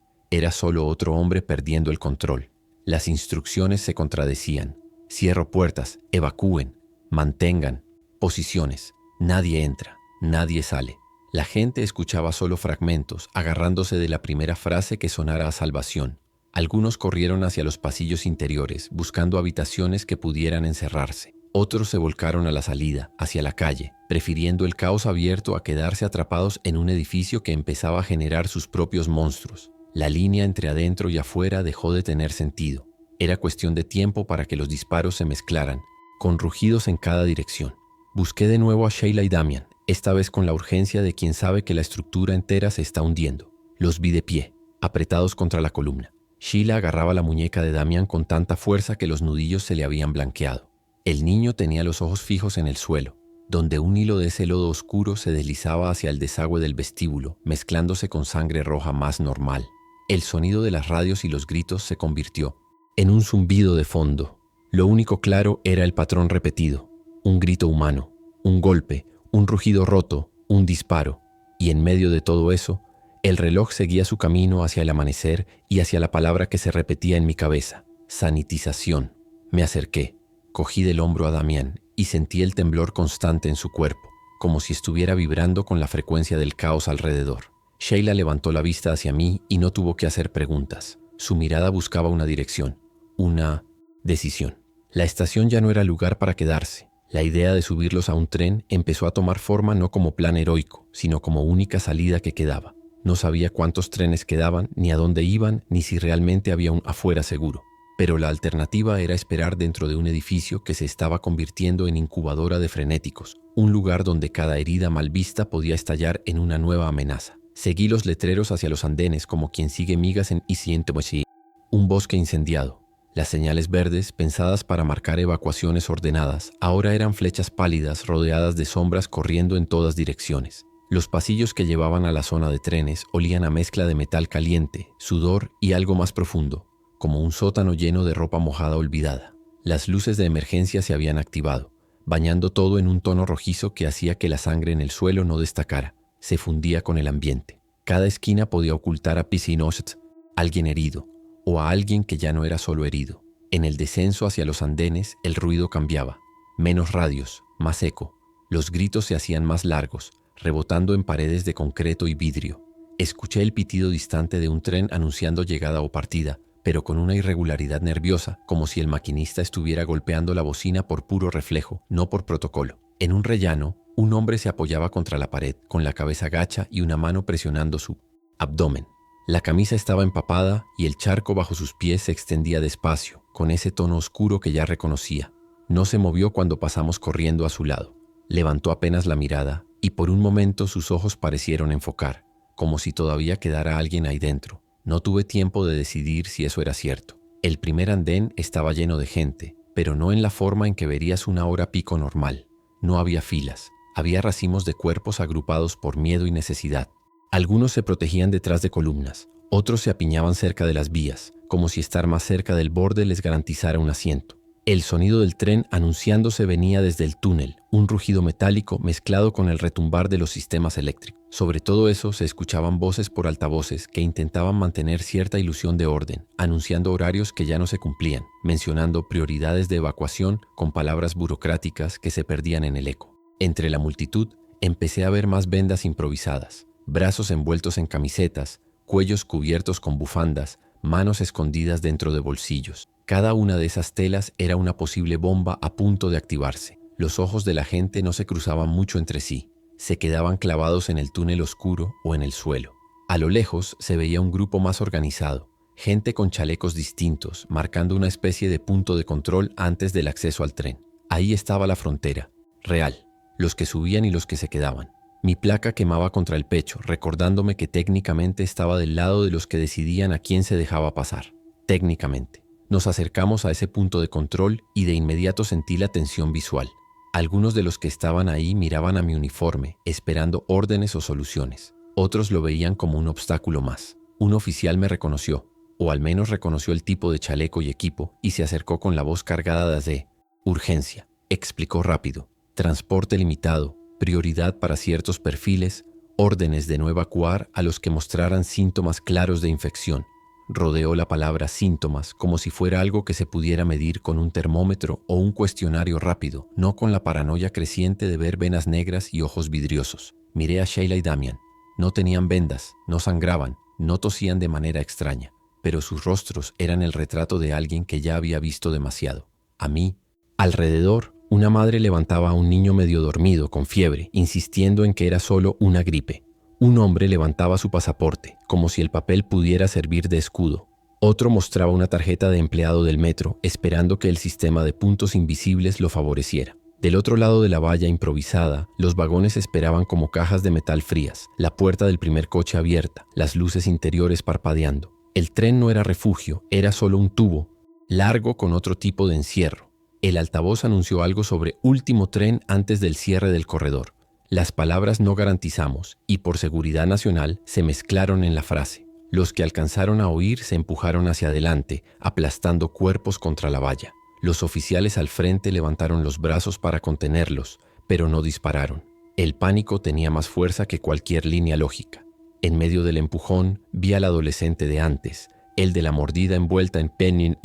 Era solo otro hombre perdiendo el control. Las instrucciones se contradecían. Cierro puertas, evacúen, mantengan posiciones. Nadie entra, nadie sale. La gente escuchaba solo fragmentos, agarrándose de la primera frase que sonara a salvación. Algunos corrieron hacia los pasillos interiores, buscando habitaciones que pudieran encerrarse. Otros se volcaron a la salida, hacia la calle, prefiriendo el caos abierto a quedarse atrapados en un edificio que empezaba a generar sus propios monstruos. La línea entre adentro y afuera dejó de tener sentido. Era cuestión de tiempo para que los disparos se mezclaran, con rugidos en cada dirección. Busqué de nuevo a Sheila y Damian, esta vez con la urgencia de quien sabe que la estructura entera se está hundiendo. Los vi de pie, apretados contra la columna. Sheila agarraba la muñeca de Damian con tanta fuerza que los nudillos se le habían blanqueado. El niño tenía los ojos fijos en el suelo, donde un hilo de ese lodo oscuro se deslizaba hacia el desagüe del vestíbulo, mezclándose con sangre roja más normal. El sonido de las radios y los gritos se convirtió en un zumbido de fondo. Lo único claro era el patrón repetido, un grito humano, un golpe, un rugido roto, un disparo, y en medio de todo eso, el reloj seguía su camino hacia el amanecer y hacia la palabra que se repetía en mi cabeza, sanitización. Me acerqué, cogí del hombro a Damián y sentí el temblor constante en su cuerpo, como si estuviera vibrando con la frecuencia del caos alrededor. Sheila levantó la vista hacia mí y no tuvo que hacer preguntas. Su mirada buscaba una dirección, una decisión. La estación ya no era lugar para quedarse. La idea de subirlos a un tren empezó a tomar forma no como plan heroico, sino como única salida que quedaba. No sabía cuántos trenes quedaban, ni a dónde iban, ni si realmente había un afuera seguro. Pero la alternativa era esperar dentro de un edificio que se estaba convirtiendo en incubadora de frenéticos, un lugar donde cada herida mal vista podía estallar en una nueva amenaza. Seguí los letreros hacia los andenes como quien sigue migas en Isientomoshi. Un bosque incendiado. Las señales verdes, pensadas para marcar evacuaciones ordenadas, ahora eran flechas pálidas rodeadas de sombras corriendo en todas direcciones. Los pasillos que llevaban a la zona de trenes olían a mezcla de metal caliente, sudor y algo más profundo, como un sótano lleno de ropa mojada olvidada. Las luces de emergencia se habían activado, bañando todo en un tono rojizo que hacía que la sangre en el suelo no destacara, se fundía con el ambiente. Cada esquina podía ocultar a Pisinoset, alguien herido, o a alguien que ya no era solo herido. En el descenso hacia los andenes, el ruido cambiaba. Menos radios, más eco. Los gritos se hacían más largos, rebotando en paredes de concreto y vidrio. Escuché el pitido distante de un tren anunciando llegada o partida, pero con una irregularidad nerviosa, como si el maquinista estuviera golpeando la bocina por puro reflejo, no por protocolo. En un rellano, un hombre se apoyaba contra la pared, con la cabeza gacha y una mano presionando su abdomen. La camisa estaba empapada y el charco bajo sus pies se extendía despacio, con ese tono oscuro que ya reconocía. No se movió cuando pasamos corriendo a su lado. Levantó apenas la mirada y por un momento sus ojos parecieron enfocar, como si todavía quedara alguien ahí dentro. No tuve tiempo de decidir si eso era cierto. El primer andén estaba lleno de gente, pero no en la forma en que verías una hora pico normal. No había filas, había racimos de cuerpos agrupados por miedo y necesidad. Algunos se protegían detrás de columnas, otros se apiñaban cerca de las vías, como si estar más cerca del borde les garantizara un asiento. El sonido del tren anunciándose venía desde el túnel, un rugido metálico mezclado con el retumbar de los sistemas eléctricos. Sobre todo eso se escuchaban voces por altavoces que intentaban mantener cierta ilusión de orden, anunciando horarios que ya no se cumplían, mencionando prioridades de evacuación con palabras burocráticas que se perdían en el eco. Entre la multitud empecé a ver más vendas improvisadas, brazos envueltos en camisetas, cuellos cubiertos con bufandas, manos escondidas dentro de bolsillos. Cada una de esas telas era una posible bomba a punto de activarse. Los ojos de la gente no se cruzaban mucho entre sí, se quedaban clavados en el túnel oscuro o en el suelo. A lo lejos se veía un grupo más organizado, gente con chalecos distintos, marcando una especie de punto de control antes del acceso al tren. Ahí estaba la frontera, real, los que subían y los que se quedaban. Mi placa quemaba contra el pecho, recordándome que técnicamente estaba del lado de los que decidían a quién se dejaba pasar. Técnicamente. Nos acercamos a ese punto de control y de inmediato sentí la tensión visual. Algunos de los que estaban ahí miraban a mi uniforme, esperando órdenes o soluciones. Otros lo veían como un obstáculo más. Un oficial me reconoció, o al menos reconoció el tipo de chaleco y equipo, y se acercó con la voz cargada de urgencia. Explicó rápido. Transporte limitado. Prioridad para ciertos perfiles, órdenes de no evacuar a los que mostraran síntomas claros de infección. Rodeó la palabra síntomas como si fuera algo que se pudiera medir con un termómetro o un cuestionario rápido, no con la paranoia creciente de ver venas negras y ojos vidriosos. Miré a Sheila y Damian. No tenían vendas, no sangraban, no tosían de manera extraña, pero sus rostros eran el retrato de alguien que ya había visto demasiado. A mí, alrededor, una madre levantaba a un niño medio dormido, con fiebre, insistiendo en que era solo una gripe. Un hombre levantaba su pasaporte, como si el papel pudiera servir de escudo. Otro mostraba una tarjeta de empleado del metro, esperando que el sistema de puntos invisibles lo favoreciera. Del otro lado de la valla improvisada, los vagones esperaban como cajas de metal frías, la puerta del primer coche abierta, las luces interiores parpadeando. El tren no era refugio, era solo un tubo, largo con otro tipo de encierro. El altavoz anunció algo sobre último tren antes del cierre del corredor. Las palabras no garantizamos y por seguridad nacional se mezclaron en la frase. Los que alcanzaron a oír se empujaron hacia adelante, aplastando cuerpos contra la valla. Los oficiales al frente levantaron los brazos para contenerlos, pero no dispararon. El pánico tenía más fuerza que cualquier línea lógica. En medio del empujón vi al adolescente de antes, el de la mordida envuelta en pennin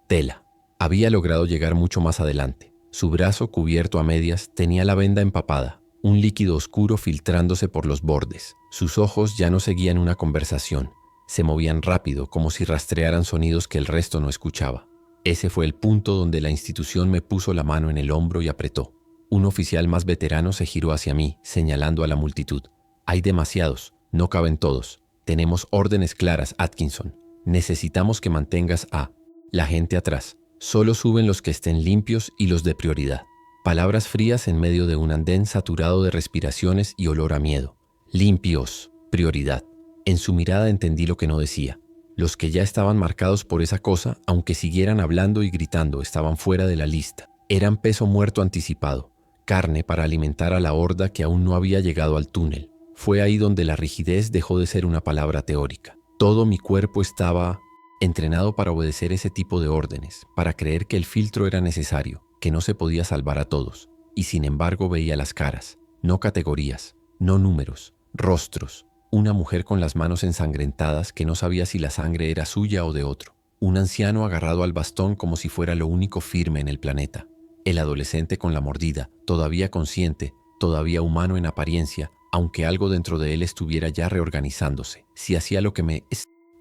tela. Había logrado llegar mucho más adelante. Su brazo, cubierto a medias, tenía la venda empapada, un líquido oscuro filtrándose por los bordes. Sus ojos ya no seguían una conversación. Se movían rápido, como si rastrearan sonidos que el resto no escuchaba. Ese fue el punto donde la institución me puso la mano en el hombro y apretó. Un oficial más veterano se giró hacia mí, señalando a la multitud. Hay demasiados, no caben todos. Tenemos órdenes claras, Atkinson. Necesitamos que mantengas a la gente atrás. Solo suben los que estén limpios y los de prioridad. Palabras frías en medio de un andén saturado de respiraciones y olor a miedo. Limpios, prioridad. En su mirada entendí lo que no decía. Los que ya estaban marcados por esa cosa, aunque siguieran hablando y gritando, estaban fuera de la lista. Eran peso muerto anticipado, carne para alimentar a la horda que aún no había llegado al túnel. Fue ahí donde la rigidez dejó de ser una palabra teórica. Todo mi cuerpo estaba entrenado para obedecer ese tipo de órdenes, para creer que el filtro era necesario, que no se podía salvar a todos. Y sin embargo veía las caras, no categorías, no números, rostros. Una mujer con las manos ensangrentadas que no sabía si la sangre era suya o de otro. Un anciano agarrado al bastón como si fuera lo único firme en el planeta. El adolescente con la mordida, todavía consciente, todavía humano en apariencia, aunque algo dentro de él estuviera ya reorganizándose. Si hacía lo que me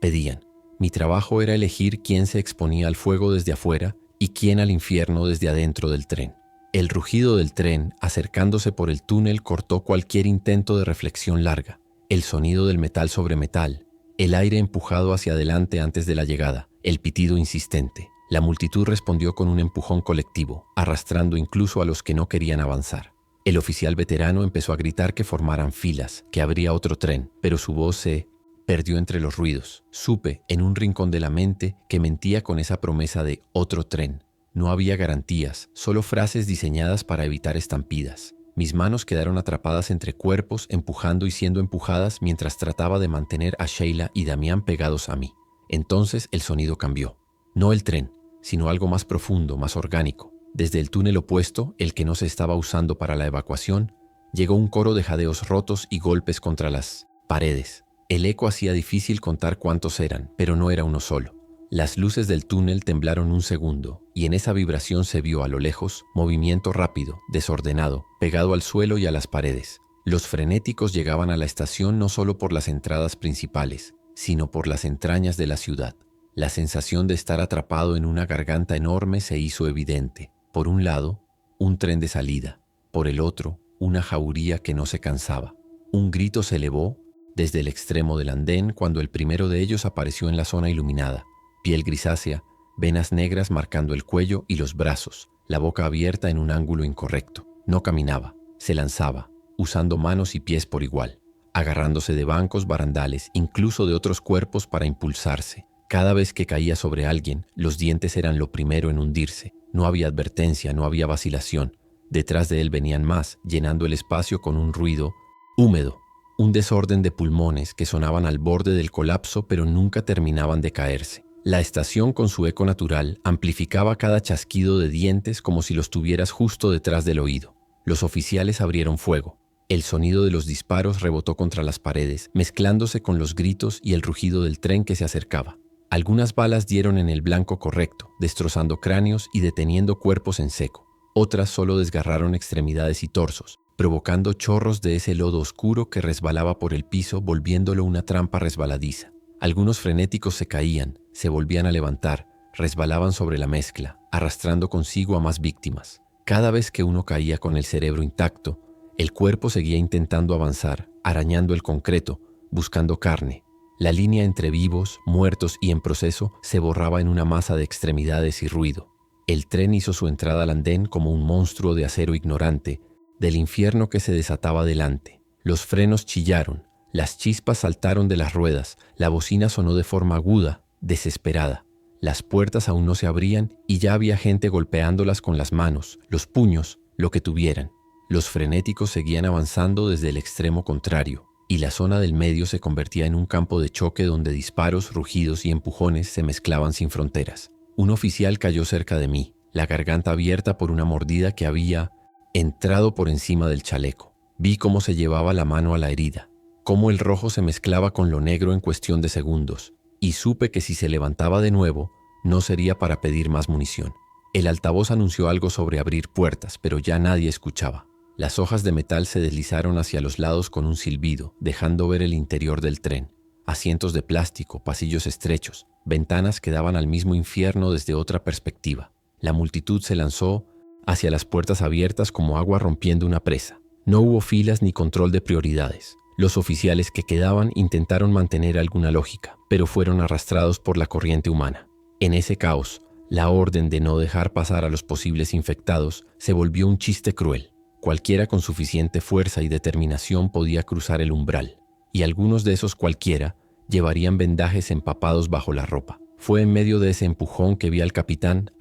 pedían. Mi trabajo era elegir quién se exponía al fuego desde afuera y quién al infierno desde adentro del tren. El rugido del tren, acercándose por el túnel, cortó cualquier intento de reflexión larga. El sonido del metal sobre metal, el aire empujado hacia adelante antes de la llegada, el pitido insistente. La multitud respondió con un empujón colectivo, arrastrando incluso a los que no querían avanzar. El oficial veterano empezó a gritar que formaran filas, que habría otro tren, pero su voz se perdió entre los ruidos. Supe, en un rincón de la mente, que mentía con esa promesa de otro tren. No había garantías, solo frases diseñadas para evitar estampidas. Mis manos quedaron atrapadas entre cuerpos, empujando y siendo empujadas mientras trataba de mantener a Sheila y Damián pegados a mí. Entonces el sonido cambió. No el tren, sino algo más profundo, más orgánico. Desde el túnel opuesto, el que no se estaba usando para la evacuación, llegó un coro de jadeos rotos y golpes contra las paredes. El eco hacía difícil contar cuántos eran, pero no era uno solo. Las luces del túnel temblaron un segundo, y en esa vibración se vio a lo lejos movimiento rápido, desordenado, pegado al suelo y a las paredes. Los frenéticos llegaban a la estación no solo por las entradas principales, sino por las entrañas de la ciudad. La sensación de estar atrapado en una garganta enorme se hizo evidente. Por un lado, un tren de salida. Por el otro, una jauría que no se cansaba. Un grito se elevó desde el extremo del andén cuando el primero de ellos apareció en la zona iluminada. Piel grisácea, venas negras marcando el cuello y los brazos, la boca abierta en un ángulo incorrecto. No caminaba, se lanzaba, usando manos y pies por igual, agarrándose de bancos, barandales, incluso de otros cuerpos para impulsarse. Cada vez que caía sobre alguien, los dientes eran lo primero en hundirse. No había advertencia, no había vacilación. Detrás de él venían más, llenando el espacio con un ruido húmedo, un desorden de pulmones que sonaban al borde del colapso pero nunca terminaban de caerse. La estación con su eco natural amplificaba cada chasquido de dientes como si los tuvieras justo detrás del oído. Los oficiales abrieron fuego. El sonido de los disparos rebotó contra las paredes, mezclándose con los gritos y el rugido del tren que se acercaba. Algunas balas dieron en el blanco correcto, destrozando cráneos y deteniendo cuerpos en seco. Otras solo desgarraron extremidades y torsos, provocando chorros de ese lodo oscuro que resbalaba por el piso, volviéndolo una trampa resbaladiza. Algunos frenéticos se caían, se volvían a levantar, resbalaban sobre la mezcla, arrastrando consigo a más víctimas. Cada vez que uno caía con el cerebro intacto, el cuerpo seguía intentando avanzar, arañando el concreto, buscando carne. La línea entre vivos, muertos y en proceso se borraba en una masa de extremidades y ruido. El tren hizo su entrada al andén como un monstruo de acero ignorante, del infierno que se desataba delante. Los frenos chillaron, las chispas saltaron de las ruedas, la bocina sonó de forma aguda, desesperada. Las puertas aún no se abrían y ya había gente golpeándolas con las manos, los puños, lo que tuvieran. Los frenéticos seguían avanzando desde el extremo contrario, y la zona del medio se convertía en un campo de choque donde disparos, rugidos y empujones se mezclaban sin fronteras. Un oficial cayó cerca de mí, la garganta abierta por una mordida que había entrado por encima del chaleco. Vi cómo se llevaba la mano a la herida, cómo el rojo se mezclaba con lo negro en cuestión de segundos, y supe que si se levantaba de nuevo, no sería para pedir más munición. El altavoz anunció algo sobre abrir puertas, pero ya nadie escuchaba. Las hojas de metal se deslizaron hacia los lados con un silbido, dejando ver el interior del tren. Asientos de plástico, pasillos estrechos, ventanas que daban al mismo infierno desde otra perspectiva. La multitud se lanzó hacia las puertas abiertas como agua rompiendo una presa. No hubo filas ni control de prioridades. Los oficiales que quedaban intentaron mantener alguna lógica, pero fueron arrastrados por la corriente humana. En ese caos, la orden de no dejar pasar a los posibles infectados se volvió un chiste cruel. Cualquiera con suficiente fuerza y determinación podía cruzar el umbral, y algunos de esos cualquiera llevarían vendajes empapados bajo la ropa. Fue en medio de ese empujón que vi al capitán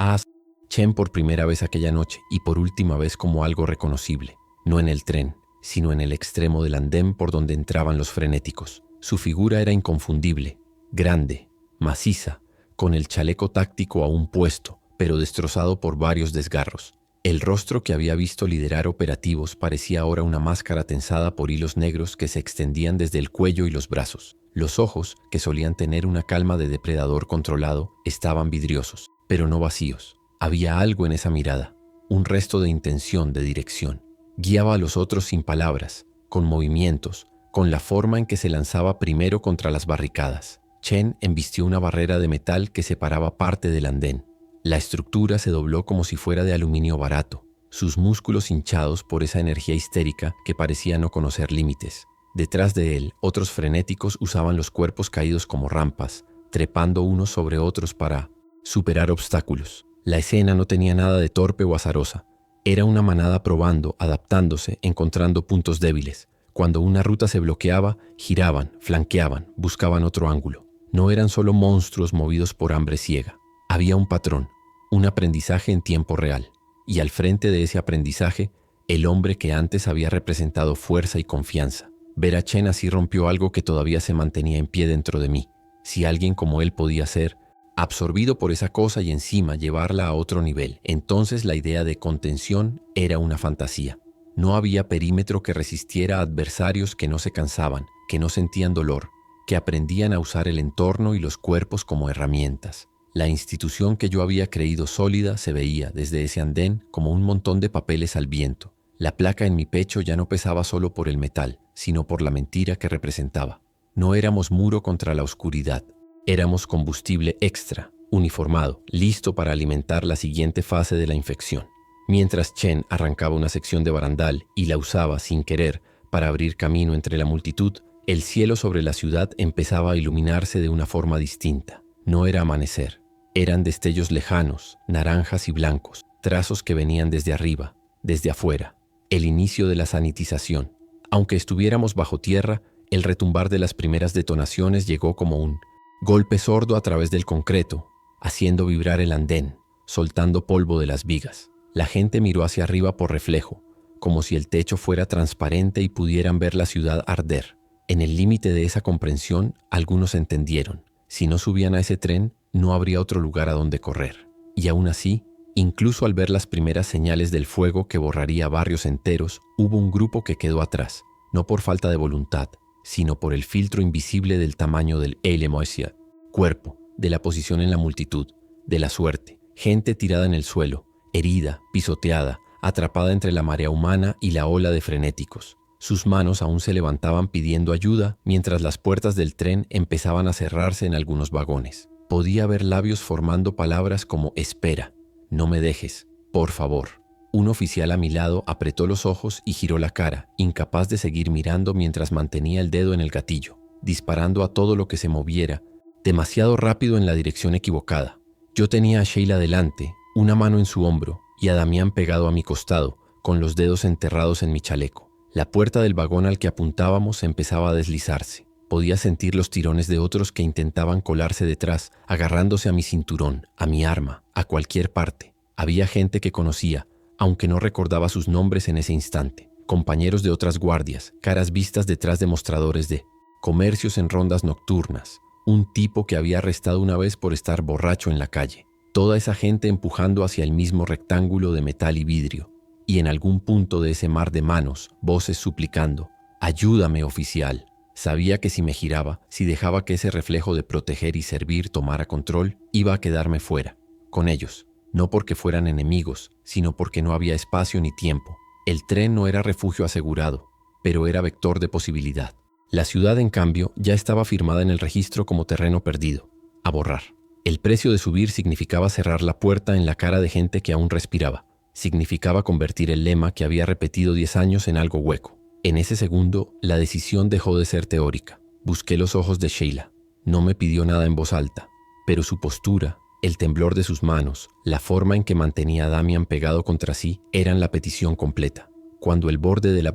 Chen por primera vez aquella noche y por última vez como algo reconocible, no en el tren, sino en el extremo del andén por donde entraban los frenéticos. Su figura era inconfundible, grande, maciza, con el chaleco táctico aún puesto, pero destrozado por varios desgarros. El rostro que había visto liderar operativos parecía ahora una máscara tensada por hilos negros que se extendían desde el cuello y los brazos. Los ojos, que solían tener una calma de depredador controlado, estaban vidriosos, pero no vacíos. Había algo en esa mirada, un resto de intención, de dirección. Guiaba a los otros sin palabras, con movimientos, con la forma en que se lanzaba primero contra las barricadas. Chen embistió una barrera de metal que separaba parte del andén. La estructura se dobló como si fuera de aluminio barato, sus músculos hinchados por esa energía histérica que parecía no conocer límites. Detrás de él, otros frenéticos usaban los cuerpos caídos como rampas, trepando unos sobre otros para superar obstáculos. La escena no tenía nada de torpe o azarosa. Era una manada probando, adaptándose, encontrando puntos débiles. Cuando una ruta se bloqueaba, giraban, flanqueaban, buscaban otro ángulo. No eran solo monstruos movidos por hambre ciega. Había un patrón, un aprendizaje en tiempo real. Y al frente de ese aprendizaje, el hombre que antes había representado fuerza y confianza. Ver a Chen así rompió algo que todavía se mantenía en pie dentro de mí. Si alguien como él podía ser absorbido por esa cosa y encima llevarla a otro nivel, entonces la idea de contención era una fantasía. No había perímetro que resistiera a adversarios que no se cansaban, que no sentían dolor, que aprendían a usar el entorno y los cuerpos como herramientas. La institución que yo había creído sólida se veía desde ese andén como un montón de papeles al viento. La placa en mi pecho ya no pesaba solo por el metal, sino por la mentira que representaba. No éramos muro contra la oscuridad. Éramos combustible extra, uniformado, listo para alimentar la siguiente fase de la infección. Mientras Chen arrancaba una sección de barandal y la usaba sin querer para abrir camino entre la multitud, el cielo sobre la ciudad empezaba a iluminarse de una forma distinta. No era amanecer, eran destellos lejanos, naranjas y blancos, trazos que venían desde arriba, desde afuera, el inicio de la sanitización. Aunque estuviéramos bajo tierra, el retumbar de las primeras detonaciones llegó como un golpe sordo a través del concreto, haciendo vibrar el andén, soltando polvo de las vigas. La gente miró hacia arriba por reflejo, como si el techo fuera transparente y pudieran ver la ciudad arder. En el límite de esa comprensión, algunos entendieron. Si no subían a ese tren, no habría otro lugar a donde correr. Y aún así, incluso al ver las primeras señales del fuego que borraría barrios enteros, hubo un grupo que quedó atrás, no por falta de voluntad, sino por el filtro invisible del tamaño del Elemoisia, cuerpo, de la posición en la multitud, de la suerte, gente tirada en el suelo, herida, pisoteada, atrapada entre la marea humana y la ola de frenéticos. Sus manos aún se levantaban pidiendo ayuda mientras las puertas del tren empezaban a cerrarse en algunos vagones. Podía ver labios formando palabras como espera, no me dejes, por favor. Un oficial a mi lado apretó los ojos y giró la cara, incapaz de seguir mirando mientras mantenía el dedo en el gatillo. disparando a todo lo que se moviera, demasiado rápido en la dirección equivocada. Yo tenía a Sheila delante, una mano en su hombro, y a Damián pegado a mi costado, con los dedos enterrados en mi chaleco. La puerta del vagón al que apuntábamos empezaba a deslizarse. Podía sentir los tirones de otros que intentaban colarse detrás, agarrándose a mi cinturón, a mi arma, a cualquier parte. Había gente que conocía, aunque no recordaba sus nombres en ese instante. Compañeros de otras guardias, caras vistas detrás de mostradores de comercios en rondas nocturnas. Un tipo que había arrestado una vez por estar borracho en la calle. Toda esa gente empujando hacia el mismo rectángulo de metal y vidrio. Y en algún punto de ese mar de manos, voces suplicando: «Ayúdame, oficial». Sabía que si me giraba, si dejaba que ese reflejo de proteger y servir tomara control, iba a quedarme fuera, con ellos. No porque fueran enemigos, sino porque no había espacio ni tiempo. El tren no era refugio asegurado, pero era vector de posibilidad. La ciudad, en cambio, ya estaba firmada en el registro como terreno perdido. A borrar. El precio de subir significaba cerrar la puerta en la cara de gente que aún respiraba. Significaba convertir el lema que había repetido 10 años en algo hueco. En ese segundo, la decisión dejó de ser teórica. Busqué los ojos de Sheila. No me pidió nada en voz alta, pero su postura, el temblor de sus manos, la forma en que mantenía a Damián pegado contra sí, eran la petición completa. Cuando el borde de la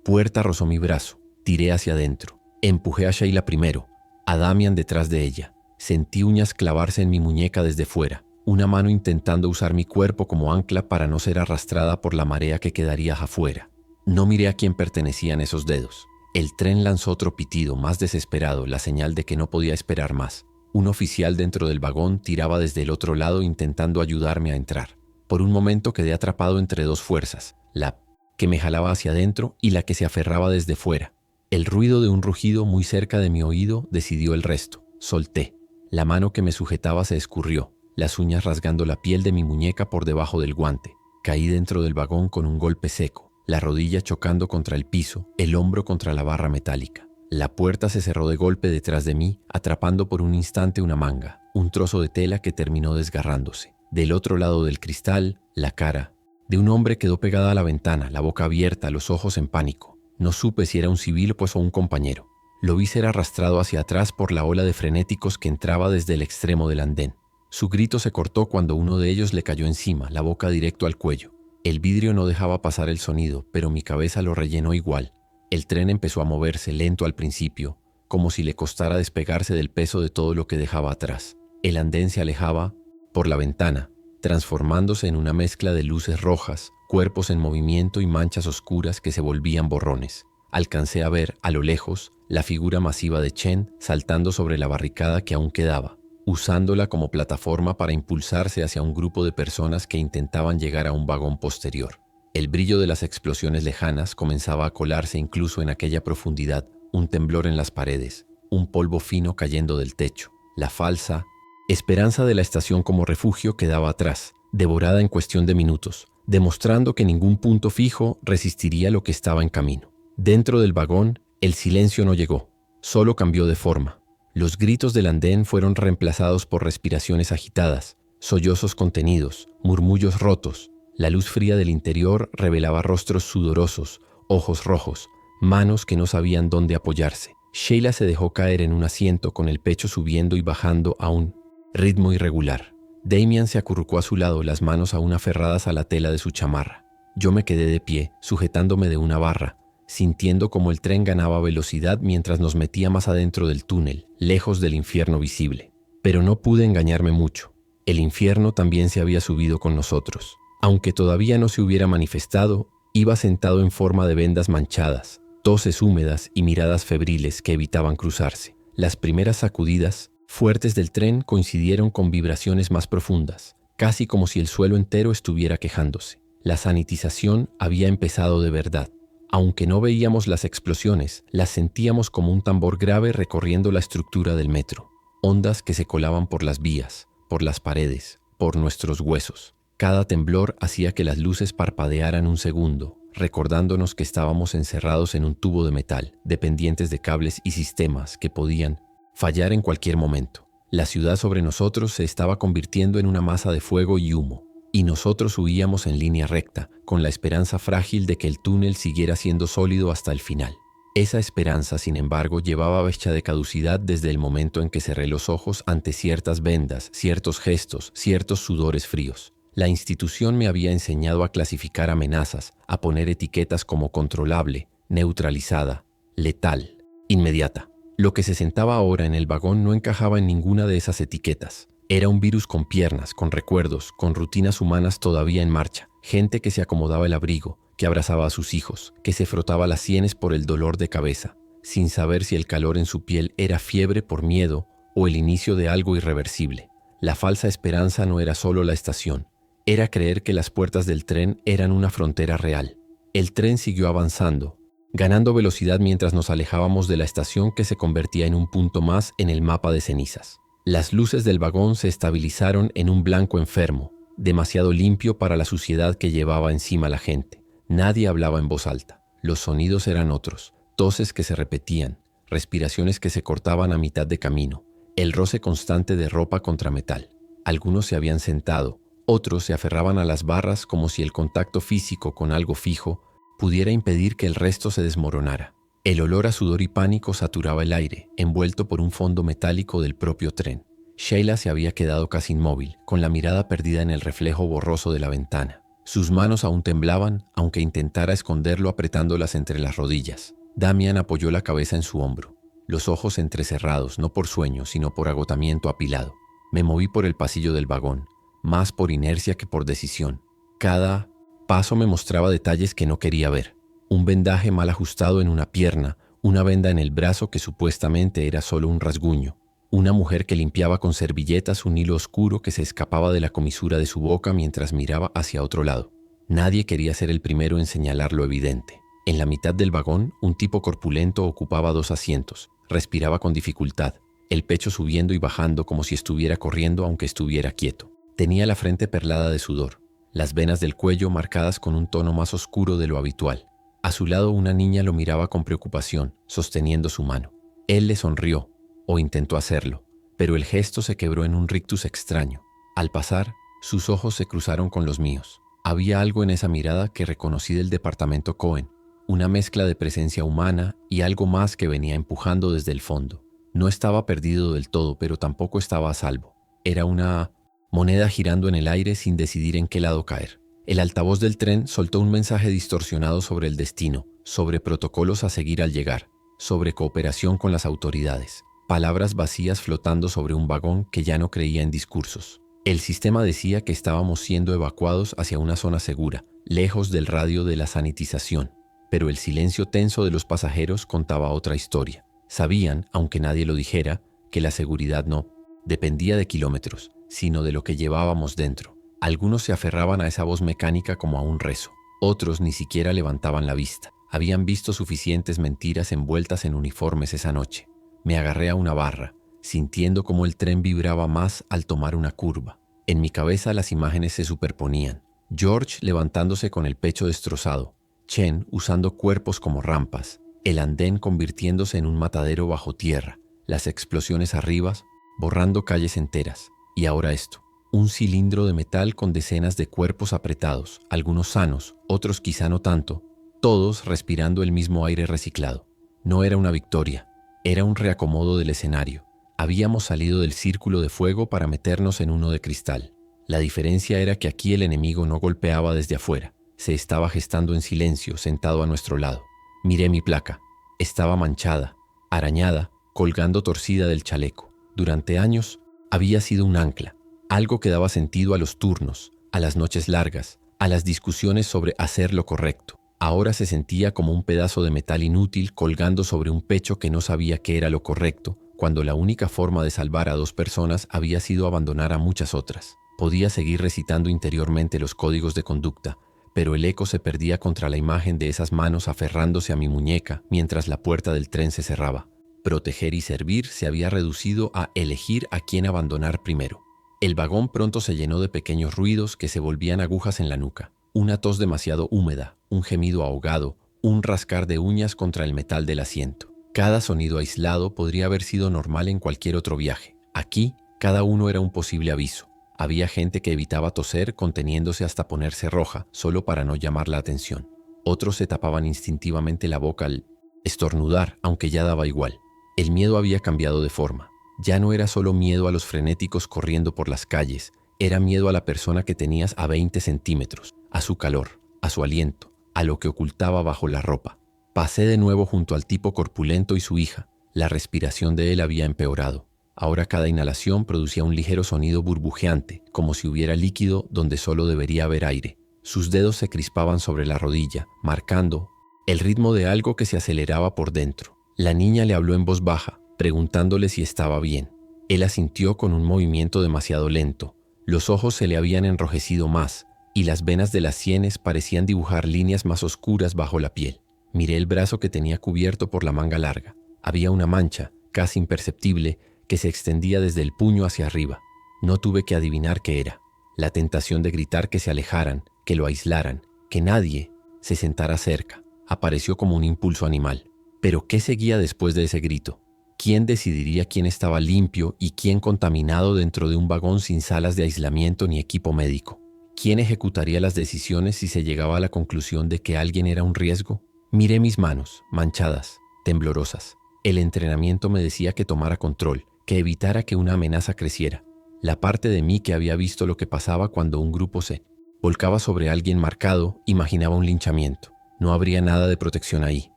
puerta rozó mi brazo, tiré hacia adentro. Empujé a Sheila primero, a Damián detrás de ella. Sentí uñas clavarse en mi muñeca desde fuera, una mano intentando usar mi cuerpo como ancla para no ser arrastrada por la marea que quedaría afuera. No miré a quién pertenecían esos dedos. El tren lanzó otro pitido, más desesperado, la señal de que no podía esperar más. Un oficial dentro del vagón tiraba desde el otro lado intentando ayudarme a entrar. Por un momento quedé atrapado entre dos fuerzas, la que me jalaba hacia adentro y la que se aferraba desde fuera. El ruido de un rugido muy cerca de mi oído decidió el resto. Solté. La mano que me sujetaba se escurrió, las uñas rasgando la piel de mi muñeca por debajo del guante. Caí dentro del vagón con un golpe seco, la rodilla chocando contra el piso, el hombro contra la barra metálica. La puerta se cerró de golpe detrás de mí, atrapando por un instante una manga, un trozo de tela que terminó desgarrándose. Del otro lado del cristal, la cara de un hombre quedó pegada a la ventana, la boca abierta, los ojos en pánico. No supe si era un civil pues o un compañero. Lo vi ser arrastrado hacia atrás por la ola de frenéticos que entraba desde el extremo del andén. Su grito se cortó cuando uno de ellos le cayó encima, la boca directo al cuello. El vidrio no dejaba pasar el sonido, pero mi cabeza lo rellenó igual. El tren empezó a moverse lento al principio, como si le costara despegarse del peso de todo lo que dejaba atrás. El andén se alejaba por la ventana, transformándose en una mezcla de luces rojas, cuerpos en movimiento y manchas oscuras que se volvían borrones. Alcancé a ver, a lo lejos, la figura masiva de Chen saltando sobre la barricada que aún quedaba, usándola como plataforma para impulsarse hacia un grupo de personas que intentaban llegar a un vagón posterior. El brillo de las explosiones lejanas comenzaba a colarse incluso en aquella profundidad, un temblor en las paredes, un polvo fino cayendo del techo. La falsa esperanza de la estación como refugio quedaba atrás, devorada en cuestión de minutos, demostrando que ningún punto fijo resistiría lo que estaba en camino. Dentro del vagón, el silencio no llegó, solo cambió de forma. Los gritos del andén fueron reemplazados por respiraciones agitadas, sollozos contenidos, murmullos rotos. La luz fría del interior revelaba rostros sudorosos, ojos rojos, manos que no sabían dónde apoyarse. Sheila se dejó caer en un asiento con el pecho subiendo y bajando a un ritmo irregular. Damián se acurrucó a su lado, las manos aún aferradas a la tela de su chamarra. Yo me quedé de pie, sujetándome de una barra, sintiendo como el tren ganaba velocidad mientras nos metía más adentro del túnel, lejos del infierno visible. Pero no pude engañarme mucho. El infierno también se había subido con nosotros. Aunque todavía no se hubiera manifestado, iba sentado en forma de vendas manchadas, toses húmedas y miradas febriles que evitaban cruzarse. Las primeras sacudidas fuertes del tren coincidieron con vibraciones más profundas, casi como si el suelo entero estuviera quejándose. La sanitización había empezado de verdad. Aunque no veíamos las explosiones, las sentíamos como un tambor grave recorriendo la estructura del metro. Ondas que se colaban por las vías, por las paredes, por nuestros huesos. Cada temblor hacía que las luces parpadearan un segundo, recordándonos que estábamos encerrados en un tubo de metal, dependientes de cables y sistemas que podían fallar en cualquier momento. La ciudad sobre nosotros se estaba convirtiendo en una masa de fuego y humo, y nosotros huíamos en línea recta, con la esperanza frágil de que el túnel siguiera siendo sólido hasta el final. Esa esperanza, sin embargo, llevaba fecha de caducidad desde el momento en que cerré los ojos ante ciertas vendas, ciertos gestos, ciertos sudores fríos. La institución me había enseñado a clasificar amenazas, a poner etiquetas como controlable, neutralizada, letal, inmediata. Lo que se sentaba ahora en el vagón no encajaba en ninguna de esas etiquetas. Era un virus con piernas, con recuerdos, con rutinas humanas todavía en marcha, gente que se acomodaba el abrigo, que abrazaba a sus hijos, que se frotaba las sienes por el dolor de cabeza, sin saber si el calor en su piel era fiebre por miedo o el inicio de algo irreversible. La falsa esperanza no era solo la estación, era creer que las puertas del tren eran una frontera real. El tren siguió avanzando, ganando velocidad mientras nos alejábamos de la estación que se convertía en un punto más en el mapa de cenizas. Las luces del vagón se estabilizaron en un blanco enfermo, demasiado limpio para la suciedad que llevaba encima la gente. Nadie hablaba en voz alta. Los sonidos eran otros, toses que se repetían, respiraciones que se cortaban a mitad de camino, el roce constante de ropa contra metal. Algunos se habían sentado, otros se aferraban a las barras como si el contacto físico con algo fijo pudiera impedir que el resto se desmoronara. El olor a sudor y pánico saturaba el aire, envuelto por un fondo metálico del propio tren. Sheila se había quedado casi inmóvil, con la mirada perdida en el reflejo borroso de la ventana. Sus manos aún temblaban, aunque intentara esconderlo apretándolas entre las rodillas. Damian apoyó la cabeza en su hombro, los ojos entrecerrados, no por sueño, sino por agotamiento apilado. Me moví por el pasillo del vagón, más por inercia que por decisión. Cada paso me mostraba detalles que no quería ver. Un vendaje mal ajustado en una pierna, una venda en el brazo que supuestamente era solo un rasguño. Una mujer que limpiaba con servilletas un hilo oscuro que se escapaba de la comisura de su boca mientras miraba hacia otro lado. Nadie quería ser el primero en señalar lo evidente. En la mitad del vagón, un tipo corpulento ocupaba 2 asientos. Respiraba con dificultad, el pecho subiendo y bajando como si estuviera corriendo aunque estuviera quieto. Tenía la frente perlada de sudor, las venas del cuello marcadas con un tono más oscuro de lo habitual. A su lado una niña lo miraba con preocupación, sosteniendo su mano. Él le sonrió, o intentó hacerlo, pero el gesto se quebró en un rictus extraño. Al pasar, sus ojos se cruzaron con los míos. Había algo en esa mirada que reconocí del departamento Cohen, una mezcla de presencia humana y algo más que venía empujando desde el fondo. No estaba perdido del todo, pero tampoco estaba a salvo. Era una moneda girando en el aire sin decidir en qué lado caer. El altavoz del tren soltó un mensaje distorsionado sobre el destino, sobre protocolos a seguir al llegar, sobre cooperación con las autoridades. Palabras vacías flotando sobre un vagón que ya no creía en discursos. El sistema decía que estábamos siendo evacuados hacia una zona segura, lejos del radio de la sanitización. Pero el silencio tenso de los pasajeros contaba otra historia. Sabían, aunque nadie lo dijera, que la seguridad no dependía de kilómetros, sino de lo que llevábamos dentro. Algunos se aferraban a esa voz mecánica como a un rezo. Otros ni siquiera levantaban la vista. Habían visto suficientes mentiras envueltas en uniformes esa noche. Me agarré a una barra, sintiendo cómo el tren vibraba más al tomar una curva. En mi cabeza las imágenes se superponían. George levantándose con el pecho destrozado, Chen usando cuerpos como rampas, el andén convirtiéndose en un matadero bajo tierra, las explosiones arriba, borrando calles enteras. Y ahora esto, un cilindro de metal con decenas de cuerpos apretados, algunos sanos, otros quizá no tanto, todos respirando el mismo aire reciclado. No era una victoria. Era un reacomodo del escenario. Habíamos salido del círculo de fuego para meternos en uno de cristal. La diferencia era que aquí el enemigo no golpeaba desde afuera. Se estaba gestando en silencio, sentado a nuestro lado. Miré mi placa. Estaba manchada, arañada, colgando torcida del chaleco. Durante años había sido un ancla, algo que daba sentido a los turnos, a las noches largas, a las discusiones sobre hacer lo correcto. Ahora se sentía como un pedazo de metal inútil colgando sobre un pecho que no sabía qué era lo correcto, cuando la única forma de salvar a 2 personas había sido abandonar a muchas otras. Podía seguir recitando interiormente los códigos de conducta, pero el eco se perdía contra la imagen de esas manos aferrándose a mi muñeca mientras la puerta del tren se cerraba. Proteger y servir se había reducido a elegir a quién abandonar primero. El vagón pronto se llenó de pequeños ruidos que se volvían agujas en la nuca. Una tos demasiado húmeda, un gemido ahogado, un rascar de uñas contra el metal del asiento. Cada sonido aislado podría haber sido normal en cualquier otro viaje. Aquí, cada uno era un posible aviso. Había gente que evitaba toser conteniéndose hasta ponerse roja, solo para no llamar la atención. Otros se tapaban instintivamente la boca al estornudar, aunque ya daba igual. El miedo había cambiado de forma. Ya no era solo miedo a los frenéticos corriendo por las calles, era miedo a la persona que tenías a 20 centímetros, a su calor, a su aliento, a lo que ocultaba bajo la ropa. Pasé de nuevo junto al tipo corpulento y su hija. La respiración de él había empeorado. Ahora cada inhalación producía un ligero sonido burbujeante, como si hubiera líquido donde solo debería haber aire. Sus dedos se crispaban sobre la rodilla, marcando el ritmo de algo que se aceleraba por dentro. La niña le habló en voz baja, preguntándole si estaba bien. Él asintió con un movimiento demasiado lento. Los ojos se le habían enrojecido más, y las venas de las sienes parecían dibujar líneas más oscuras bajo la piel. Miré el brazo que tenía cubierto por la manga larga. Había una mancha, casi imperceptible, que se extendía desde el puño hacia arriba. No tuve que adivinar qué era. La tentación de gritar que se alejaran, que lo aislaran, que nadie se sentara cerca, apareció como un impulso animal. Pero ¿qué seguía después de ese grito? ¿Quién decidiría quién estaba limpio y quién contaminado dentro de un vagón sin salas de aislamiento ni equipo médico? ¿Quién ejecutaría las decisiones si se llegaba a la conclusión de que alguien era un riesgo? Miré mis manos, manchadas, temblorosas. El entrenamiento me decía que tomara control, que evitara que una amenaza creciera. La parte de mí que había visto lo que pasaba cuando un grupo se volcaba sobre alguien marcado imaginaba un linchamiento. No habría nada de protección ahí,